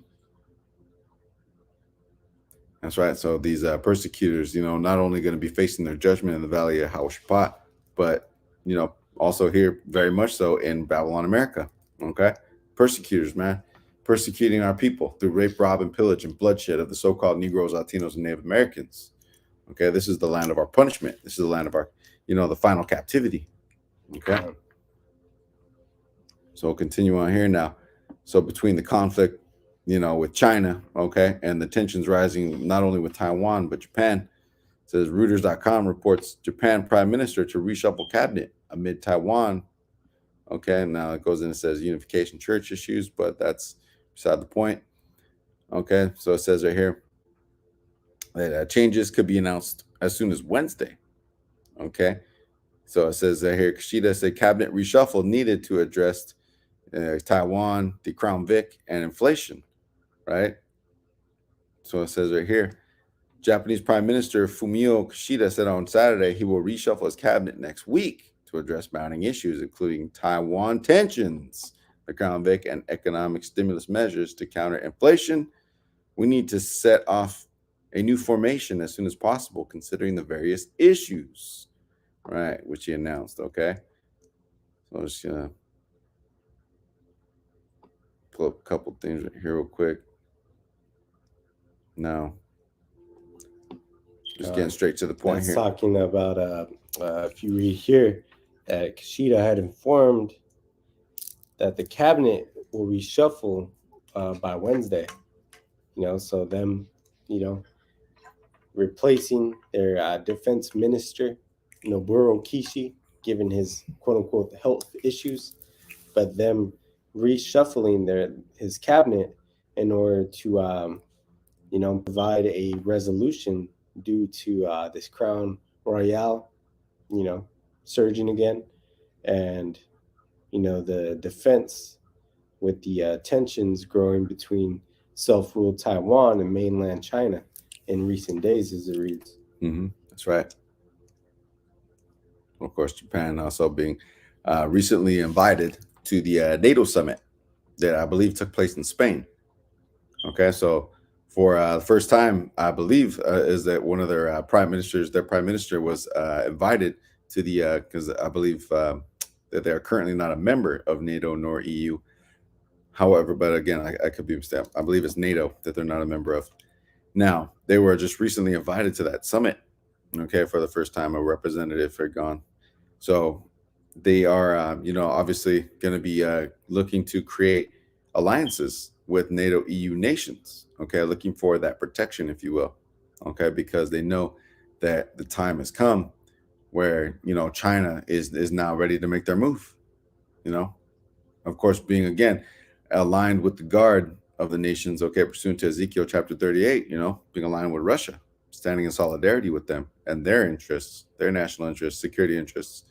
That's right. So these persecutors, not only going to be facing their judgment in the Valley of Yahawashi, but also here very much so in Babylon, America. Okay, persecutors, man, persecuting our people through rape, rob, and pillage and bloodshed of the so-called Negroes, Latinos, and Native Americans. Okay, this is the land of our punishment. This is the land of our, the final captivity. Okay. So we'll continue on here now. So between the conflict, with China, okay, and the tensions rising not only with Taiwan, but Japan, says Reuters.com reports Japan Prime Minister to reshuffle cabinet amid Taiwan. Okay, now it goes in and says unification church issues, but that's beside the point. Okay, so it says right here that changes could be announced as soon as Wednesday. Okay, so it says here Kishida said cabinet reshuffle needed to address Taiwan, the Crown Vic, and inflation, right? So it says right here, Japanese Prime Minister Fumio Kishida said on Saturday he will reshuffle his cabinet next week to address mounting issues, including Taiwan tensions, the Crown Vic, and economic stimulus measures to counter inflation. We need to set off a new formation as soon as possible, considering the various issues, right, which he announced, okay? So I'm just going to pull up a couple things right here real quick. Now, just getting straight to the point That's here. talking about, if you read here, that Kishida had informed that the cabinet will reshuffle by Wednesday. So them, replacing their defense minister, Noburo Kishi, given his quote-unquote health issues, but them reshuffling his cabinet in order to, provide a resolution due to this Crown Royale, surging again, and, the defense with the tensions growing between self-ruled Taiwan and mainland China in recent days, as it reads. Mm-hmm. That's right. Of course, Japan also being recently invited to the NATO summit that I believe took place in Spain. Okay, so for the first time, I believe, is that one of their prime minister was invited to the, because I believe that they are currently not a member of NATO nor EU. However, but again, I could be mistaken. I believe it's NATO that they're not a member of. Now, they were just recently invited to that summit, okay, for the first time, a representative had gone. So they are, obviously going to be looking to create alliances with NATO EU nations, okay, looking for that protection, if you will, okay, because they know that the time has come where, China is now ready to make their move, of course, being, again, aligned with the guard of the nations, okay, pursuant to Ezekiel chapter 38, being aligned with Russia, standing in solidarity with them and their interests, their national interests, security interests,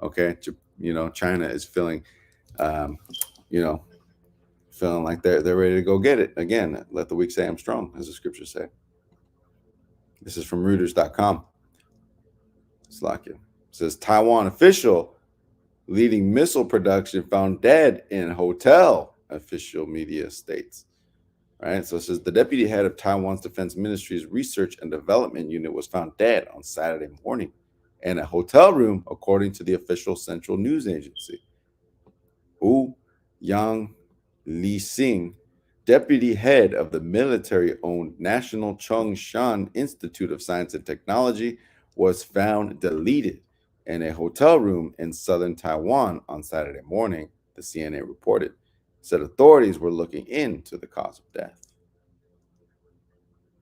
okay. China is feeling, feeling like they're ready to go get it. Again, let the weak say I'm strong, as the scriptures say. This is from Reuters.com. Slovakia. It says Taiwan official leading missile production found dead in hotel, official media states. Right. So it says the deputy head of Taiwan's Defense Ministry's Research and Development Unit was found dead on Saturday morning in a hotel room, according to the official Central News Agency. Wu Yang Li-sing, deputy head of the military-owned National Chongshan Institute of Science and Technology, was found deleted in a hotel room in southern Taiwan on Saturday morning, the CNN reported. Said authorities were looking into the cause of death.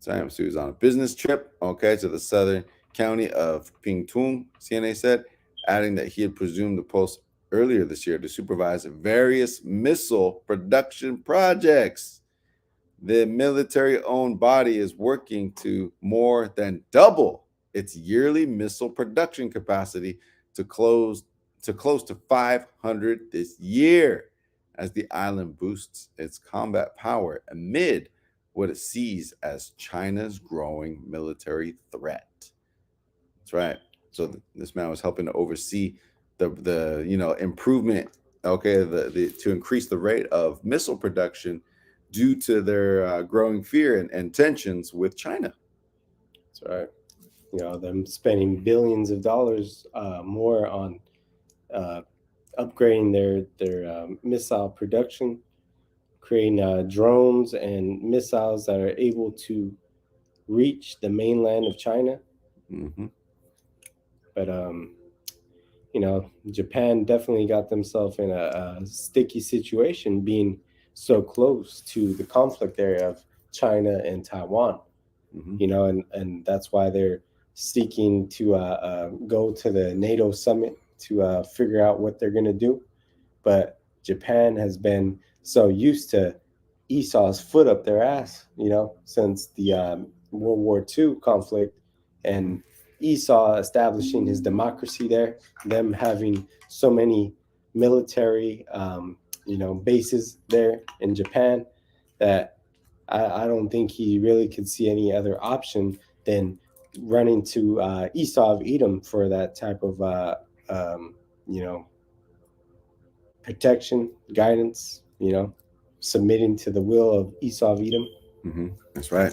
So he was on a business trip, okay, to the southern county of Pingtung, CNN said, adding that he had presumed the post earlier this year to supervise various missile production projects. The military-owned body is working to more than double its yearly missile production capacity to close to 500 this year, as the island boosts its combat power amid what it sees as China's growing military threat. That's right. So this man was helping to oversee the improvement okay, to increase the rate of missile production due to their growing fear and tensions with China. That's right. Them spending billions of dollars more on upgrading their missile production, creating drones and missiles that are able to reach the mainland of China. Mm-hmm. But Japan definitely got themselves in a sticky situation, being so close to the conflict area of China and Taiwan. Mm-hmm. And that's why they're seeking to go to the NATO summit to figure out what they're going to do. But Japan has been so used to Esau's foot up their ass, since the World War II conflict, and Esau establishing his democracy there, them having so many military, bases there in Japan, that I don't think he really could see any other option than running to Esau of Edom for that type of, protection, guidance, submitting to the will of Esau of Edom. Mm-hmm. That's right.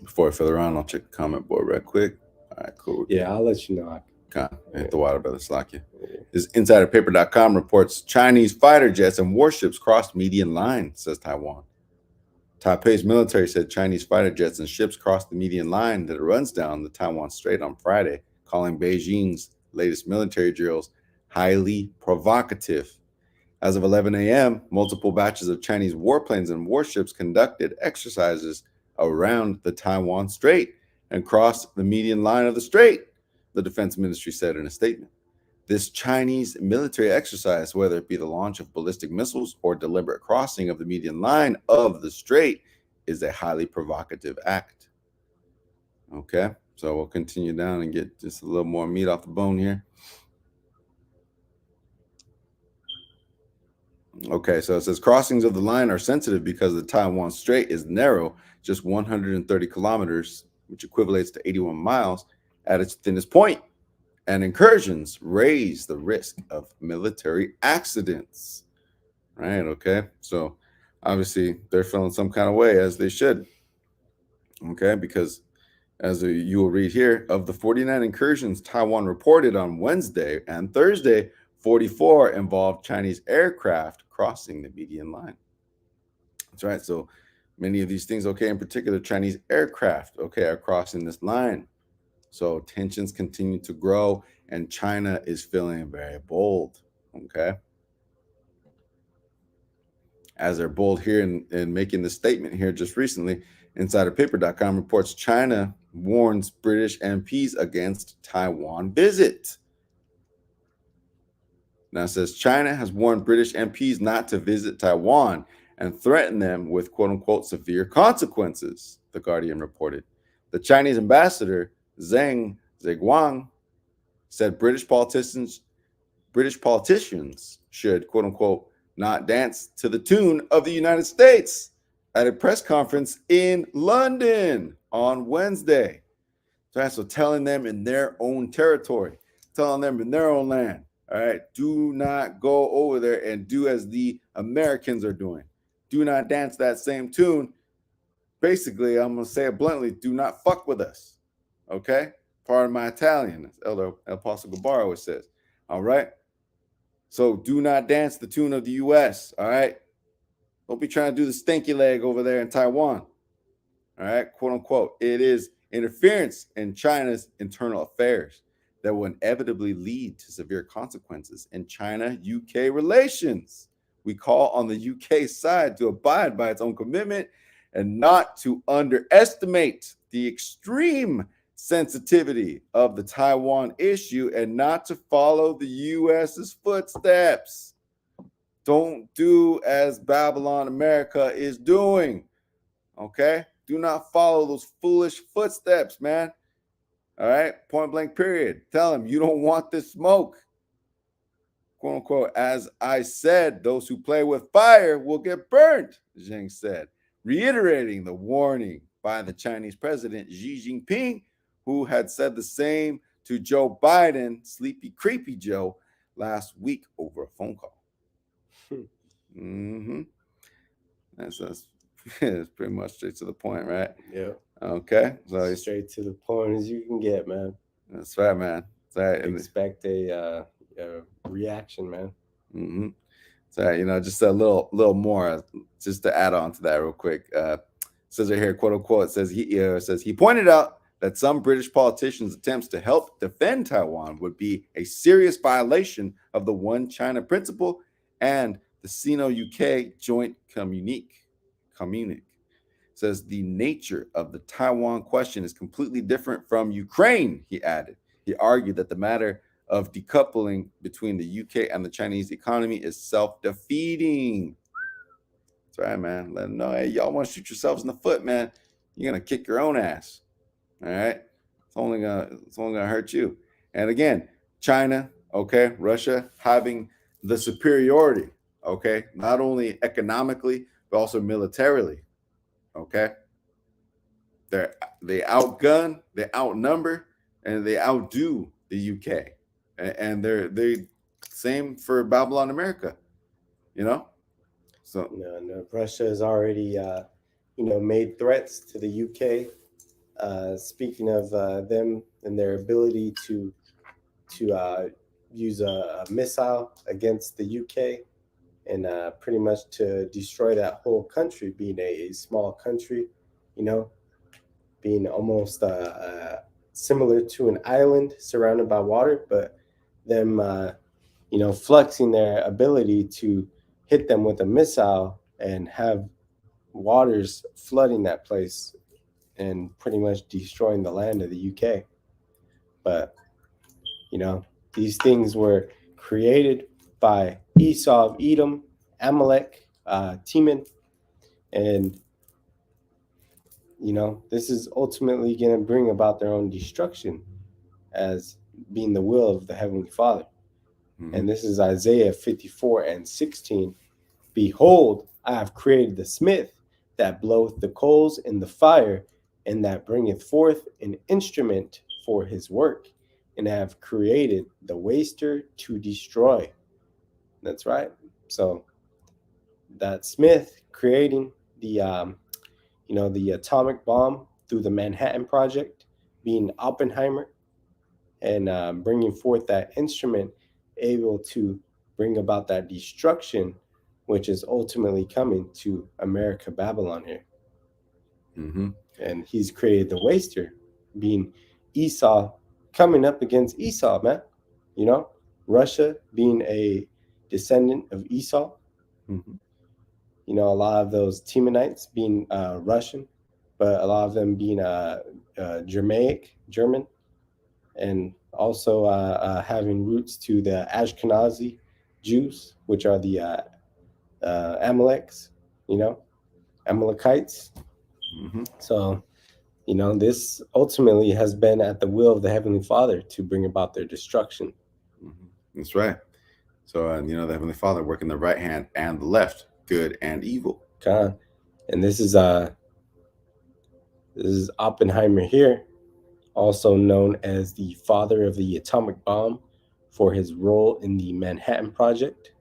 Before I further on, I'll check the comment board right quick. All right, cool. Yeah, I'll let you know. Hit the water, brother. Slack you. This InsiderPaper.com reports Chinese fighter jets and warships crossed median line, says Taiwan. Taipei's military said Chinese fighter jets and ships crossed the median line that runs down the Taiwan Strait on Friday, calling Beijing's latest military drills highly provocative. As of 11 a.m., multiple batches of Chinese warplanes and warships conducted exercises around the Taiwan Strait and crossed the median line of the strait, the defense ministry said in a statement. This Chinese military exercise, whether it be the launch of ballistic missiles or deliberate crossing of the median line of the strait, is a highly provocative act. Okay, so we'll continue down and get just a little more meat off the bone here. Okay, so it says crossings of the line are sensitive because the Taiwan Strait is narrow, just 130 kilometers, which equivalates to 81 miles at its thinnest point, and incursions raise the risk of military accidents. Right, okay, so obviously they're feeling some kind of way, as they should. Okay, because as you will read here, of the 49 incursions Taiwan reported on Wednesday and Thursday, 44 involved Chinese aircraft crossing the median line. That's right. So many of these things, okay, in particular, Chinese aircraft, okay, are crossing this line. So tensions continue to grow, and China is feeling very bold, okay? As they're bold here in making the statement here just recently, InsiderPaper.com reports China warns British MPs against Taiwan visit. Now it says China has warned British MPs not to visit Taiwan and threatened them with quote-unquote severe consequences, The Guardian reported. The Chinese ambassador, Zheng Zheguang, said British politicians should quote-unquote not dance to the tune of the United States at a press conference in London on Wednesday. So telling them in their own territory, telling them in their own land, all right, do not go over there and do as the Americans are doing. Do not dance that same tune. Basically, I'm going to say it bluntly, do not fuck with us, okay? Pardon my Italian, as Elder Apostle Gabar always says, all right? So do not dance the tune of the U.S., all right? Don't be trying to do the stinky leg over there in Taiwan, all right? Quote unquote. It is interference in China's internal affairs that will inevitably lead to severe consequences in China-UK relations. We call on the UK side to abide by its own commitment and not to underestimate the extreme sensitivity of the Taiwan issue and not to follow the US's footsteps. Don't do as Babylon America is doing, okay? Do not follow those foolish footsteps, man. All right, point blank period. Tell them you don't want this smoke. Quote unquote, as I said, those who play with fire will get burnt, Zheng said, reiterating the warning by the Chinese president Xi Jinping, who had said the same to Joe Biden, sleepy, creepy Joe, last week over a phone call. Hmm. That's it's pretty much straight to the point, right? Yeah. Okay, so it's Straight to the point as you can get, man. that's right, man. That's right. Expect a reaction, man. Mm-hmm. So, just a little more, just to add on to that real quick. Says right here, quote unquote, it says he pointed out that some British politicians' attempts to help defend Taiwan would be a serious violation of the One China principle and the Sino-UK joint communique. Says the nature of the Taiwan question is completely different from Ukraine, he added. He argued that the matter of decoupling between the UK and the Chinese economy is self-defeating. That's right, man. Let them know, hey, y'all want to shoot yourselves in the foot, man. You're gonna kick your own ass. All right. It's only gonna hurt you. And again, China, okay, Russia having the superiority, okay, not only economically, but also militarily. Okay. They outgun, they outnumber, and they outdo the UK. And they same for Babylon America, So No, Russia has already, made threats to the UK. Speaking of them and their ability to use a missile against the UK and pretty much to destroy that whole country, being a small country, being almost similar to an island surrounded by water, but them, flexing their ability to hit them with a missile and have waters flooding that place and pretty much destroying the land of the UK. But, these things were created by Esau of Edom, Amalek, Teman, and this is ultimately going to bring about their own destruction as being the will of the Heavenly Father. Mm-hmm. And this is Isaiah 54:16. Behold, I have created the smith that bloweth the coals in the fire, and that bringeth forth an instrument for his work, and I have created the waster to destroy. That's right. So that smith creating the the atomic bomb through the Manhattan Project, being Oppenheimer, and bringing forth that instrument able to bring about that destruction, which is ultimately coming to America, Babylon here. Mm-hmm. And he's created the waster, being Esau, coming up against Esau, man. Russia being a descendant of Esau. Mm-hmm. A lot of those Temanites being Russian, but a lot of them being German, and also having roots to the Ashkenazi Jews, which are the Amalekites. Mm-hmm. So, this ultimately has been at the will of the Heavenly Father to bring about their destruction. Mm-hmm. That's right. So, the Heavenly Father working the right hand and the left, good and evil. God. And this is Oppenheimer here, also known as the father of the atomic bomb for his role in the Manhattan Project,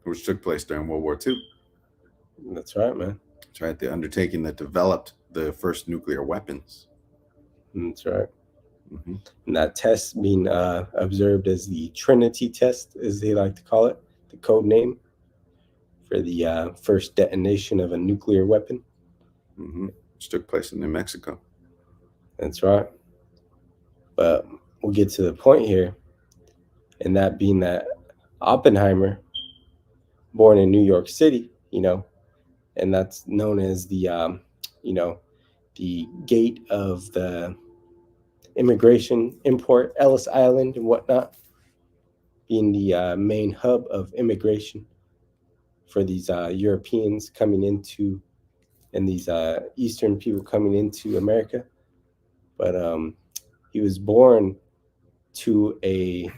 which took place during World War II. That's right, man. That's right. The undertaking that developed the first nuclear weapons. That's right. Mm-hmm. And that test being observed as the Trinity test, as they like to call it, the code name for the first detonation of a nuclear weapon. Mm-hmm. Which took place in New Mexico. That's right. But we'll get to the point here, and that being that Oppenheimer, born in New York City, and that's known as the, the gate of the immigration import, Ellis Island and whatnot, being the main hub of immigration for these Europeans coming into, and these Eastern people coming into America. But he was born to a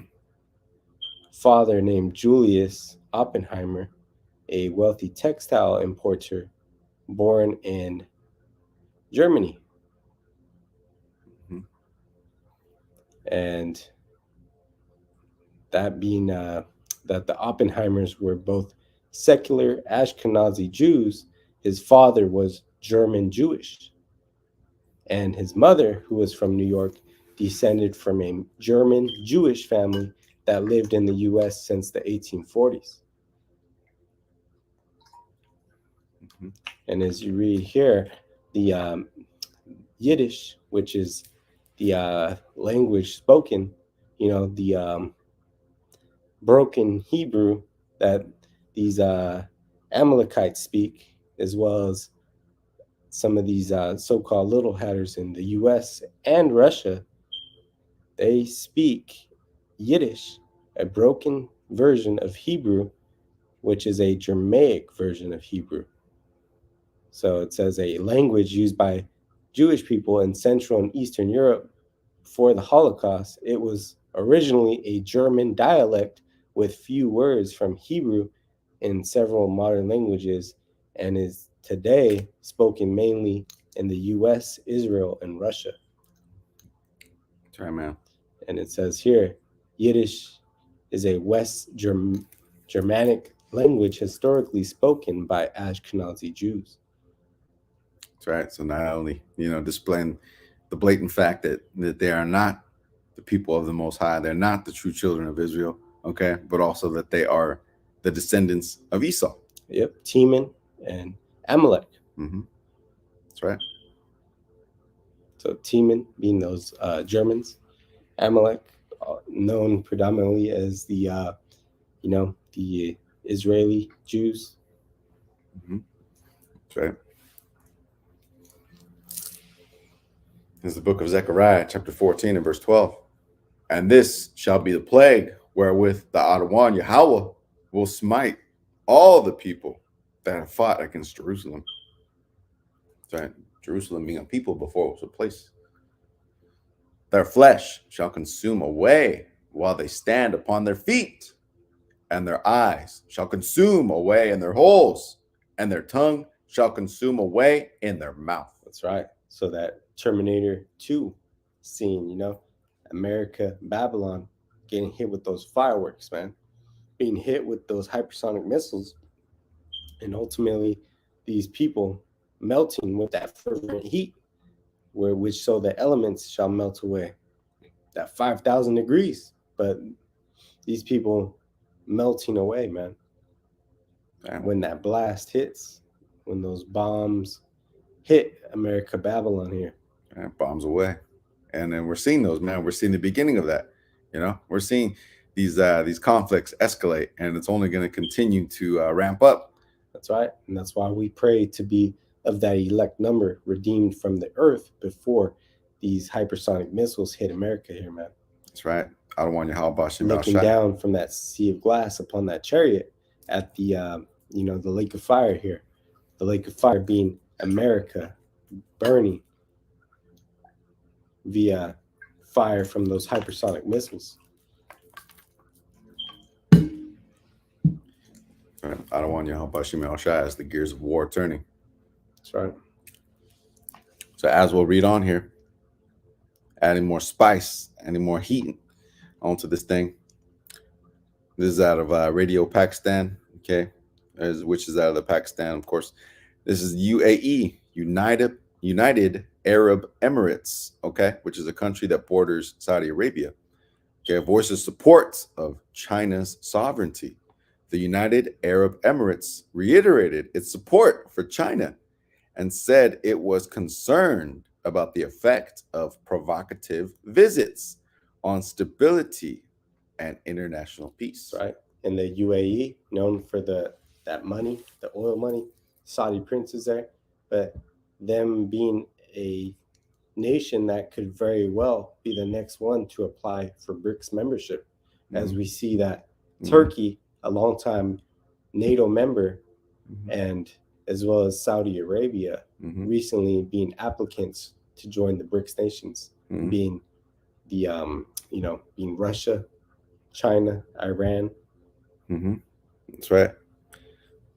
father named Julius Oppenheimer, a wealthy textile importer born in Germany. Mm-hmm. And that being that the Oppenheimers were both secular Ashkenazi Jews. His father was German Jewish, and his mother, who was from New York, descended from a German Jewish family that lived in the U.S. since the 1840s. And as you read here, the Yiddish, which is the language spoken, the broken Hebrew that these Amalekites speak, as well as some of these so-called little hatters in the U.S. and Russia, they speak Yiddish, a broken version of Hebrew, which is a Germanic version of Hebrew. So it says a language used by Jewish people in Central and Eastern Europe before the Holocaust. It was originally a German dialect with few words from Hebrew in several modern languages, and is today spoken mainly in the U.S., Israel, and Russia. That's right, man. And it says here, Yiddish is a West Germanic language historically spoken by Ashkenazi Jews. That's right. So not only, displaying the blatant fact that they are not the people of the Most High, they're not the true children of Israel, okay, but also that they are the descendants of Esau. Yep, Teman and Amalek. That's right. So Teman being those Germans, Amalek known predominantly as the the Israeli Jews. That's right. This is the book of Zechariah, chapter 14 and verse 12. And this shall be the plague wherewith the Adawan Yahawah will smite all the people that have fought against Jerusalem. That's right. Jerusalem being a people before it was a place. Their flesh shall consume away while they stand upon their feet, and their eyes shall consume away in their holes, and their tongue shall consume away in their mouth. That's right. So that Terminator 2 scene, America, Babylon, getting hit with those fireworks, man, being hit with those hypersonic missiles, and ultimately these people melting with that fervent heat, which so the elements shall melt away. That 5,000 degrees, but these people melting away, man. When that blast hits, when those bombs hit America, Babylon here. Bombs away. And then we're seeing those, man. We're seeing the beginning of that. We're seeing these conflicts escalate, and it's only going to continue to ramp up. That's right. And that's why we pray to be of that elect number, redeemed from the earth before these hypersonic missiles hit America here, man. That's right. I don't want YAHAWASHI. Looking down from that sea of glass upon that chariot at the the lake of fire here. The lake of fire being America burning via fire from those hypersonic missiles. I don't want YAHAWASHI as the gears of war turning. That's right. So as we'll read on here, adding more spice, adding more heat onto this thing. This is out of Radio Pakistan, okay, which is out of the Pakistan, of course. This is UAE, United Arab Emirates, okay, which is a country that borders Saudi Arabia. Okay, voices support of China's sovereignty. The United Arab Emirates reiterated its support for China and said it was concerned about the effect of provocative visits on stability and international peace. Right. And the UAE, known for that money, the oil money, Saudi princes there, but them being a nation that could very well be the next one to apply for BRICS membership, as we see that Turkey, a longtime NATO member, and as well as Saudi Arabia, recently being applicants to join the BRICS nations, being the being Russia, China, Iran. That's right.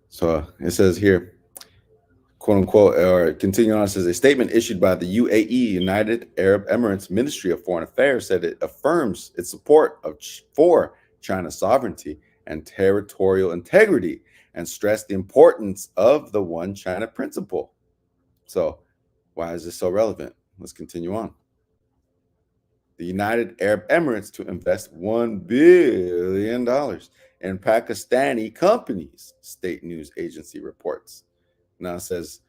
So it says here, quote unquote, or continue on, it says a statement issued by the UAE, United Arab Emirates Ministry of Foreign Affairs, said it affirms its support for China's sovereignty and territorial integrity, and stressed the importance of the one China principle. So, why is this so relevant? Let's continue on. The United Arab Emirates to invest $1 billion in Pakistani companies, state news agency reports. Now it says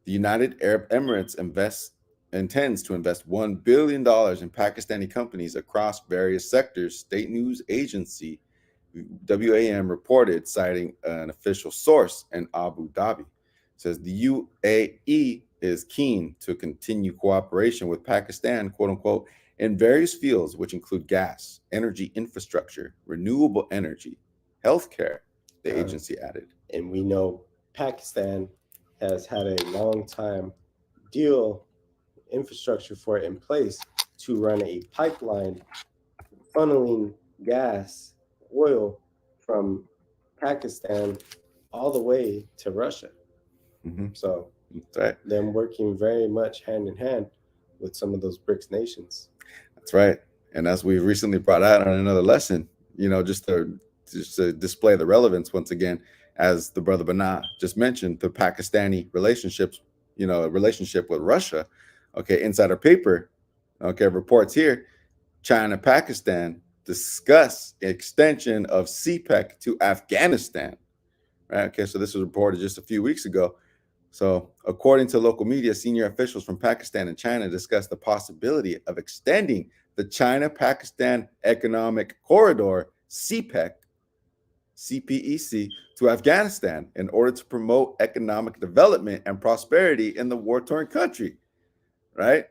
the United Arab Emirates intends to invest $1 billion in Pakistani companies across various sectors, state news agency WAM reported, citing an official source in Abu Dhabi. It says the UAE is keen to continue cooperation with Pakistan, quote unquote, in various fields, which include gas, energy infrastructure, renewable energy, healthcare, the agency added. And we know Pakistan has had a long time deal infrastructure for it in place to run a pipeline funneling gas, oil from Pakistan all the way to Russia. So them working very much hand in hand with some of those BRICS nations. That's right. And as we recently brought out on another lesson, just to display the relevance once again, as the brother Bana just mentioned, the Pakistani relationships, relationship with Russia. Okay, Insider Paper, reports here, China, Pakistan discuss extension of CPEC to Afghanistan. Right. Okay, so this was reported just a few weeks ago. So, according to local media, senior officials from Pakistan and China discussed the possibility of extending the China-Pakistan Economic Corridor, CPEC, to Afghanistan in order to promote economic development and prosperity in the war-torn country, right?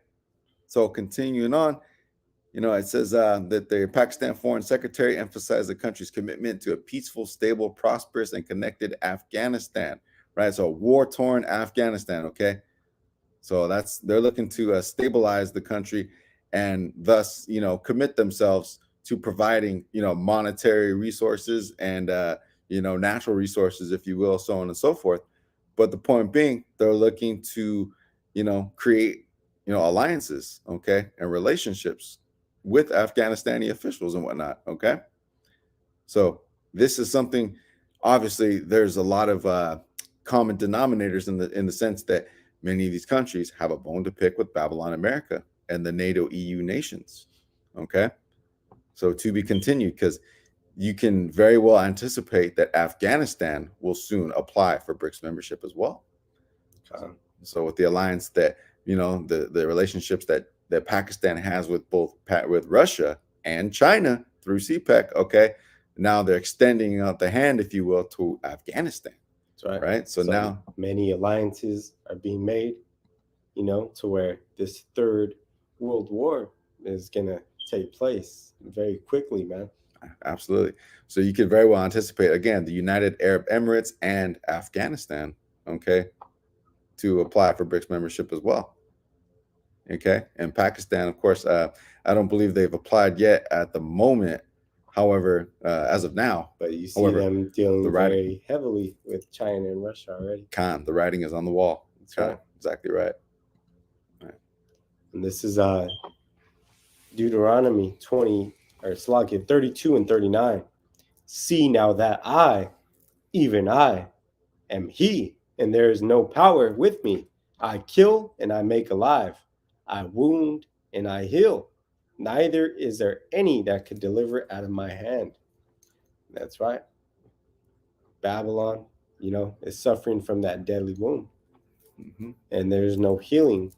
So, continuing on, it says that the Pakistan Foreign Secretary emphasized the country's commitment to a peaceful, stable, prosperous, and connected Afghanistan. Right, so war-torn Afghanistan. Okay, so they're looking to stabilize the country, and thus, commit themselves to providing, monetary resources and natural resources, if you will, so on and so forth. But the point being, they're looking to, create, alliances, okay, and relationships with Afghanistani officials and whatnot. Okay, so this is something. Obviously, there's a lot of common denominators in the sense that many of these countries have a bone to pick with Babylon America and the NATO EU nations. Okay, so to be continued, because you can very well anticipate that Afghanistan will soon apply for BRICS membership as well. So with the alliance that the relationships that Pakistan has with with Russia and China through CPEC, okay, now they're extending out the hand, if you will, to Afghanistan. That's right. So now many alliances are being made, to where this third world war is going to take place very quickly, man. Absolutely. So you could very well anticipate, again, the United Arab Emirates and Afghanistan, okay, to apply for BRICS membership as well. Okay. And Pakistan, of course, I don't believe they've applied yet at the moment. However, as of now, but you see them dealing very heavily with China and Russia already. The writing is on the wall. That's right. Exactly right. All right. And this is Deuteronomy 32 and 39. See now that I, even I, am He, and there is no power with me. I kill and I make alive. I wound and I heal. Neither is there any that could deliver out of my hand. That's right. Babylon, is suffering from that deadly wound. And there's no healing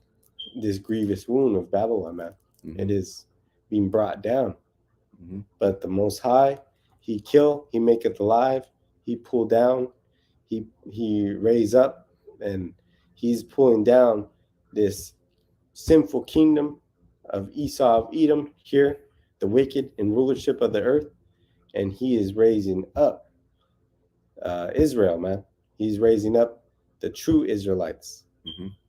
this grievous wound of Babylon, man. It is being brought down. But the Most High, He kill, He maketh alive, He pull down, He raise up, and He's pulling down this sinful kingdom of Esau of Edom here, the wicked in rulership of the earth, and He is raising up Israel, man. He's raising up the true Israelites.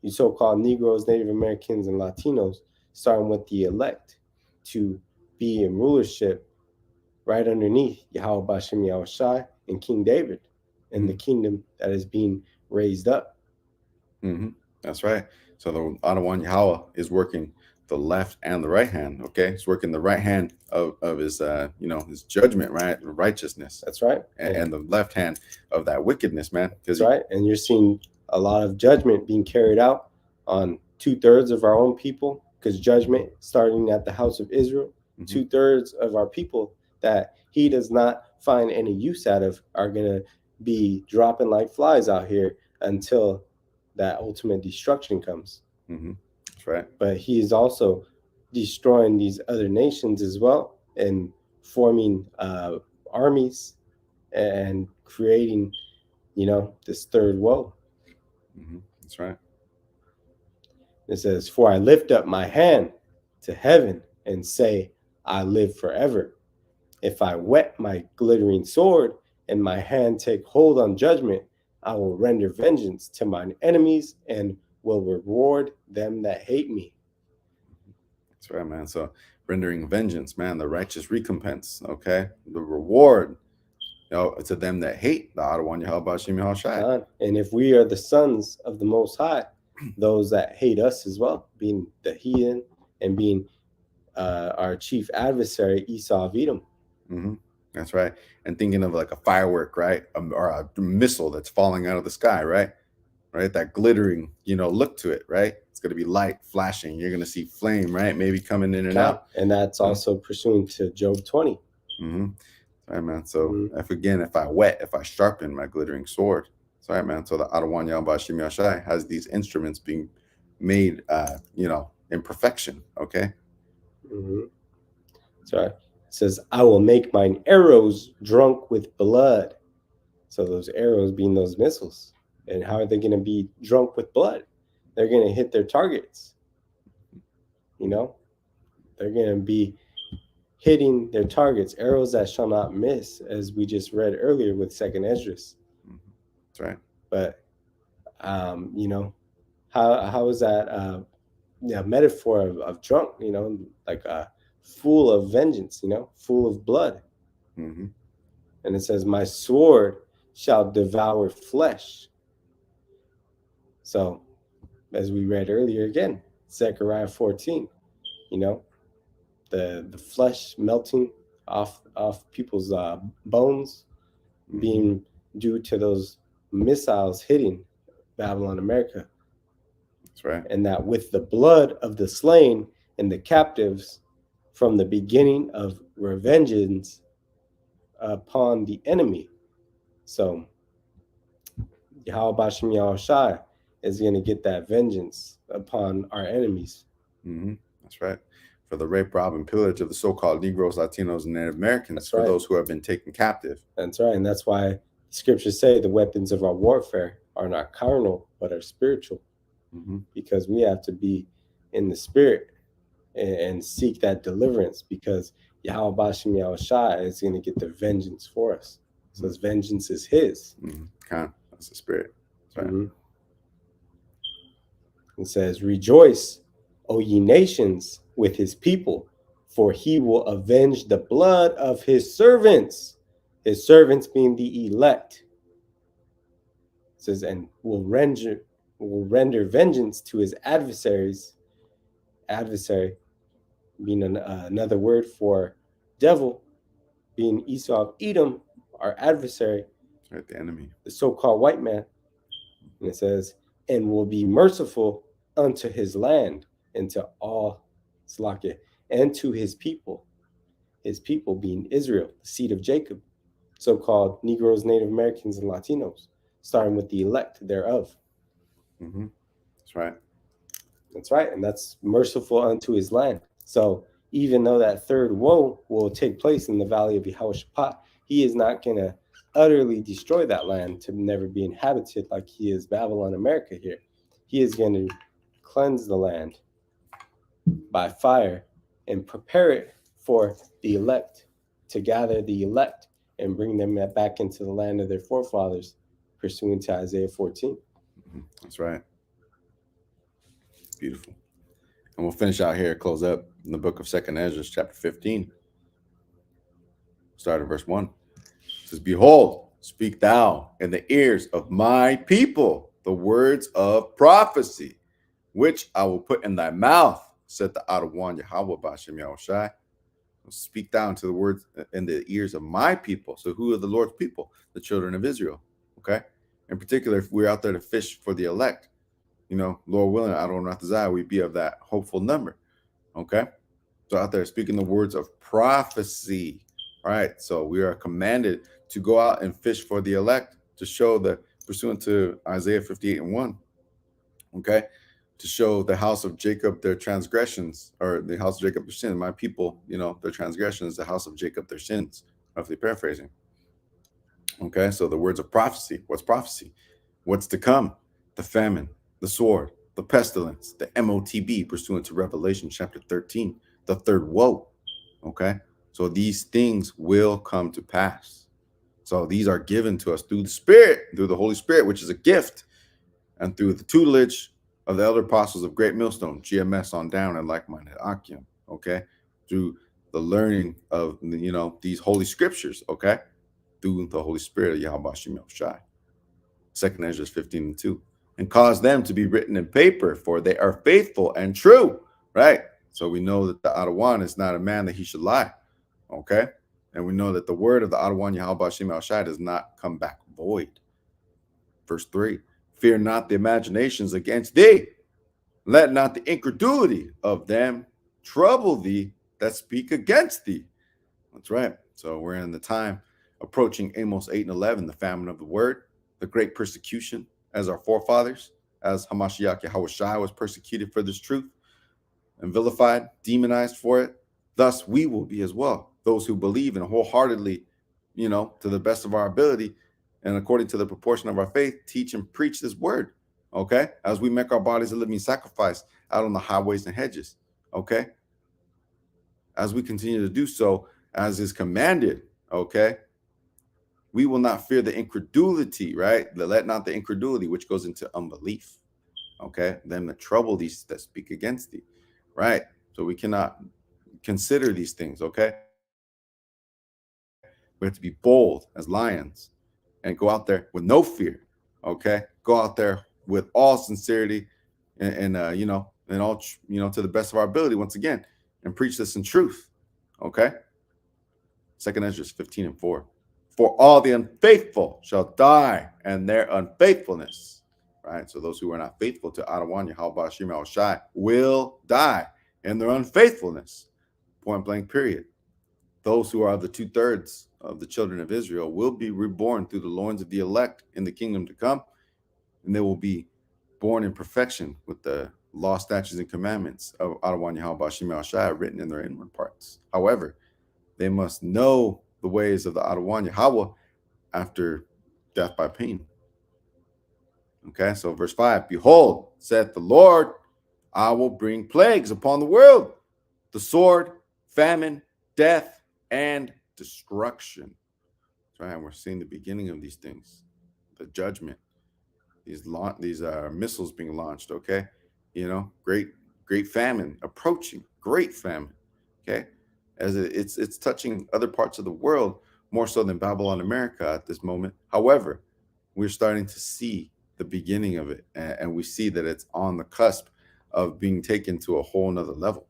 You so-called Negroes, Native Americans, and Latinos, starting with the elect, to be in rulership right underneath YAHAWASHI and King David, and the kingdom that is being raised up. That's right. So the Adawan Yahweh is working the left and the right hand. Okay, he's working the right hand of his his judgment, right, righteousness. That's right. And the left hand of that wickedness, man. That's right. And you're seeing a lot of judgment being carried out on 2/3 of our own people, because judgment starting at the house of Israel, 2/3 of our people that he does not find any use out of are going to be dropping like flies out here until that ultimate destruction comes. That's right. But he is also destroying these other nations as well and forming armies and creating, this third woe. That's right. It says, "For I lift up my hand to heaven and say, I live forever. If I whet my glittering sword and my hand take hold on judgment, I will render vengeance to mine enemies and will reward them that hate me." That's right, man. So rendering vengeance, man, the righteous recompense, okay? The reward, to them that hate the Adawan Yahawashi Yahawashi. And if we are the sons of the Most High, those that hate us as well, being the heathen and being our chief adversary, Esau of Edom. That's right. And thinking of like a firework, right? Or a missile that's falling out of the sky, right? Right? That glittering, look to it, right? It's going to be light flashing. You're going to see flame, right? Maybe coming in and out. And that's also pursuing to Job 20. All right, man. So if I sharpen my glittering sword, sorry, man. So the Adawan Yahawashi Yahawashi has these instruments being made, in perfection. Okay. Sorry. It says, "I will make mine arrows drunk with blood." So those arrows being those missiles. And how are they going to be drunk with blood? They're going to hit their targets. They're going to be hitting their targets, arrows that shall not miss, as we just read earlier with 2nd Esdras. That's right. But, how is that metaphor of drunk, like full of vengeance, full of blood. And it says, "My sword shall devour flesh." So, as we read earlier again, Zechariah 14, the flesh melting off people's bones being due to those missiles hitting Babylon, America. That's right. And that with the blood of the slain and the captives from the beginning of revengeance upon the enemy. So Yahawashi Yahawashi is going to get that vengeance upon our enemies. That's right. For the rape, rob, and pillage of the so-called Negroes, Latinos, and Native Americans. That's for right. those who have been taken captive. That's right. And that's why scriptures say the weapons of our warfare are not carnal, but are spiritual. Because we have to be in the spirit and seek that deliverance, because Yahawashi Yahawashi is going to get the vengeance for us. So his vengeance is his. That's the spirit. That's right. It says, "Rejoice, O ye nations, with his people, for he will avenge the blood of his servants being the elect." It says, "And will render vengeance to his adversaries." Adversary being another word for devil, being Esau of Edom, our adversary. Right, the enemy. The so-called white man. And it says, "And will be merciful unto his land and to all Slakia, and to his people being Israel, the seed of Jacob, so-called Negroes, Native Americans, and Latinos, starting with the elect thereof." That's right. That's right. And that's merciful unto his land. So even though that third woe will take place in the valley of Yehoshaphat, he is not going to utterly destroy that land to never be inhabited like he is Babylon, America here. He is going to cleanse the land by fire and prepare it for the elect, to gather the elect and bring them back into the land of their forefathers, pursuant to Isaiah 14. That's right. Beautiful. And we'll finish out here, close up in the book of 2nd Esdras, chapter 15. Start at verse 1. It says, "Behold, speak thou in the ears of my people the words of prophecy, which I will put in thy mouth, said the Adawan Yahawah Bashem Yahushai. Speak down to the words in the ears of my people. So who are the Lord's people? The children of Israel. Okay. In particular, if we're out there to fish for the elect, you know, Lord willing, Adon Ratazai, we be of that hopeful number. Okay. So out there speaking the words of prophecy. All right. So we are commanded to go out and fish for the elect, to show the, pursuant to Isaiah 58:1. Okay. To show the house of Jacob their transgressions, or the house of Jacob their sin. My people, you know, their transgressions, the house of Jacob their sins. Roughly paraphrasing. Okay, so the words of prophecy. What's prophecy? What's to come? The famine, the sword, the pestilence, the MOTB, pursuant to Revelation chapter 13, the third woe. Okay, so these things will come to pass. So these are given to us through the Spirit, through the Holy Spirit, which is a gift, and through the tutelage of the elder apostles of Great Millstone, GMS on down, and like-minded Akim. Okay, through the learning of, you know, these holy scriptures. Okay, through the Holy Spirit of Yahweh Shemel Shai. 2nd Ezra 15:2. And cause them to be written in paper, for they are faithful and true. Right? So we know that the Adawan is not a man that he should lie. Okay? And we know that the word of the Adawan Yahweh Shemel Shai does not come back void. Verse 3. Fear not the imaginations against thee. Let not the incredulity of them trouble thee that speak against thee. That's right. So we're in the time approaching Amos 8:11, the famine of the word, the great persecution, as our forefathers, as Hamashiach Yahawashai was persecuted for this truth and vilified, demonized for it. Thus we will be as well. Those who believe and wholeheartedly, you know, to the best of our ability and according to the proportion of our faith, teach and preach this word. Okay, as we make our bodies a living sacrifice out on the highways and hedges. Okay, as we continue to do so, as is commanded. Okay, we will not fear the incredulity, right? Let not the incredulity, which goes into unbelief. Okay, them that trouble these that speak against thee, right? So we cannot consider these things. Okay, we have to be bold as lions and go out there with no fear. Okay, go out there with all sincerity and you know, and all, you know, to the best of our ability once again, and preach this in truth. Okay, 2nd Ezra 15:4. For all the unfaithful shall die, and their unfaithfulness, right? So those who are not faithful to Adawan Yahweh Shemel Shai will die in their unfaithfulness. Point blank, period. Those who are of the 2/3 of the children of Israel will be reborn through the loins of the elect in the kingdom to come, and they will be born in perfection with the law, statutes, and commandments of Adawan Yahweh Shemel Shai written in their inward parts. However, they must know the ways of the Adawan Yahweh after death by pain. Okay, so verse 5, behold, saith the Lord, I will bring plagues upon the world, the sword, famine, death, and destruction. That's right, we're seeing the beginning of these things, the judgment, these missiles being launched. Okay, you know, great famine approaching, great famine. Okay, as it's touching other parts of the world more so than Babylon, America at this moment. However, we're starting to see the beginning of it, and we see that it's on the cusp of being taken to a whole nother level.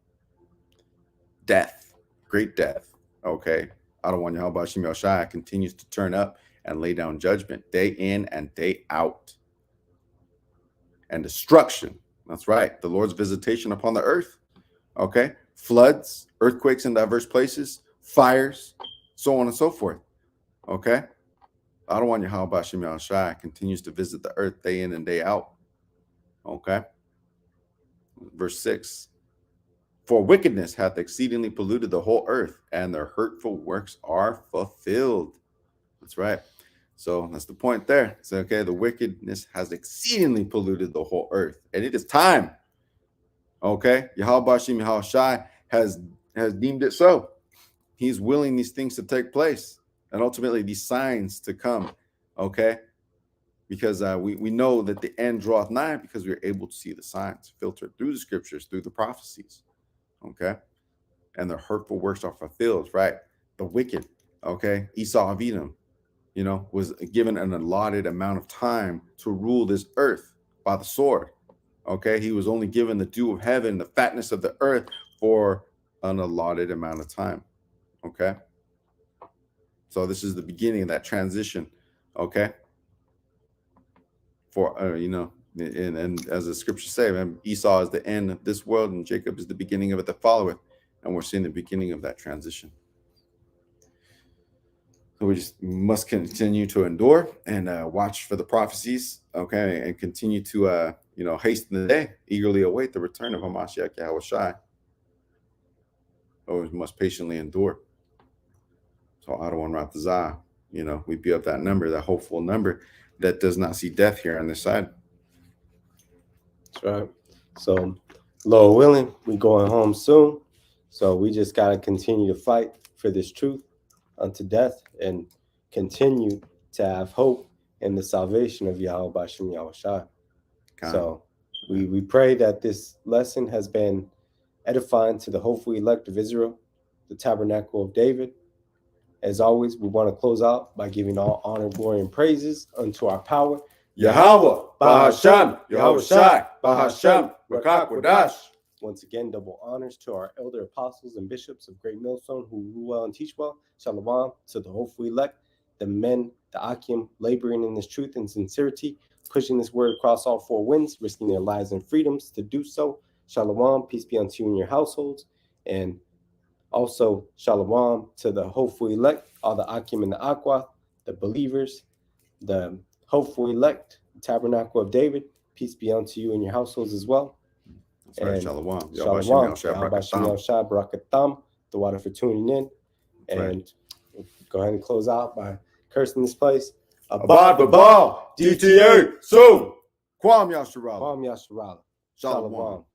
Death, great death. Okay, Adawan Yahweh Shemel Shai continues to turn up and lay down judgment day in and day out. And destruction. That's right, the Lord's visitation upon the earth. Okay, floods, earthquakes in diverse places, fires, so on and so forth. Okay, Adawan Yahweh Shemel Shai continues to visit the earth day in and day out. Okay, verse 6. For wickedness hath exceedingly polluted the whole earth, and their hurtful works are fulfilled. That's right. So that's the point there. So, okay, the wickedness has exceedingly polluted the whole earth, and it is time. Okay, Yahweh Shemel Shai has deemed it so. He's willing these things to take place, and ultimately these signs to come. Okay, because we know that the end draweth nigh, because we're able to see the signs filtered through the scriptures, through the prophecies. Okay, and the hurtful works are fulfilled. Right, the wicked. Okay, Esau of Edom, you know, was given an allotted amount of time to rule this earth by the sword. Okay, he was only given the dew of heaven, the fatness of the earth for an allotted amount of time. Okay, so this is the beginning of that transition. Okay, for you know, and as the scriptures say, man, Esau is the end of this world, and Jacob is the beginning of it that followeth, and we're seeing the beginning of that transition. So we just must continue to endure and watch for the prophecies, okay, and continue to you know, hasten the day, eagerly await the return of Hamashiach Yahawashi. Always must patiently endure. So Adawan Ratazah, you know, we be up that number, that hopeful number that does not see death here on this side. That's right. So, Lord willing, we going home soon. So we just got to continue to fight for this truth unto death and continue to have hope in the salvation of Yahweh Bashem Yahawashi. So we pray that this lesson has been edifying to the hopeful elect of Israel, the tabernacle of David. As always, we want to close out by giving all honor, glory, and praises unto our power, Yahawah, Bahasham, Yahawashi, Bahasham, Barak, QADASH. Once again, double honors to our elder apostles and bishops of Great Millstone who rule well and teach well. Shalom to the hopeful elect, the men, the Akim, laboring in this truth and sincerity, pushing this word across all four winds, risking their lives and freedoms to do so. Shalom, peace be unto you and your households. And also, shalom to the hopeful elect, all the Akim and the Aqua, the believers, the hopeful elect, tabernacle of David. Peace be unto you and your households as well. That's right, And Shalom. Shalom. Barakatam. The water for tuning in. That's And right. go ahead and close out by cursing this place. Abad Babal, DTA, so, Kwam Yasharahla. Kwam Yasharahla. Shalom.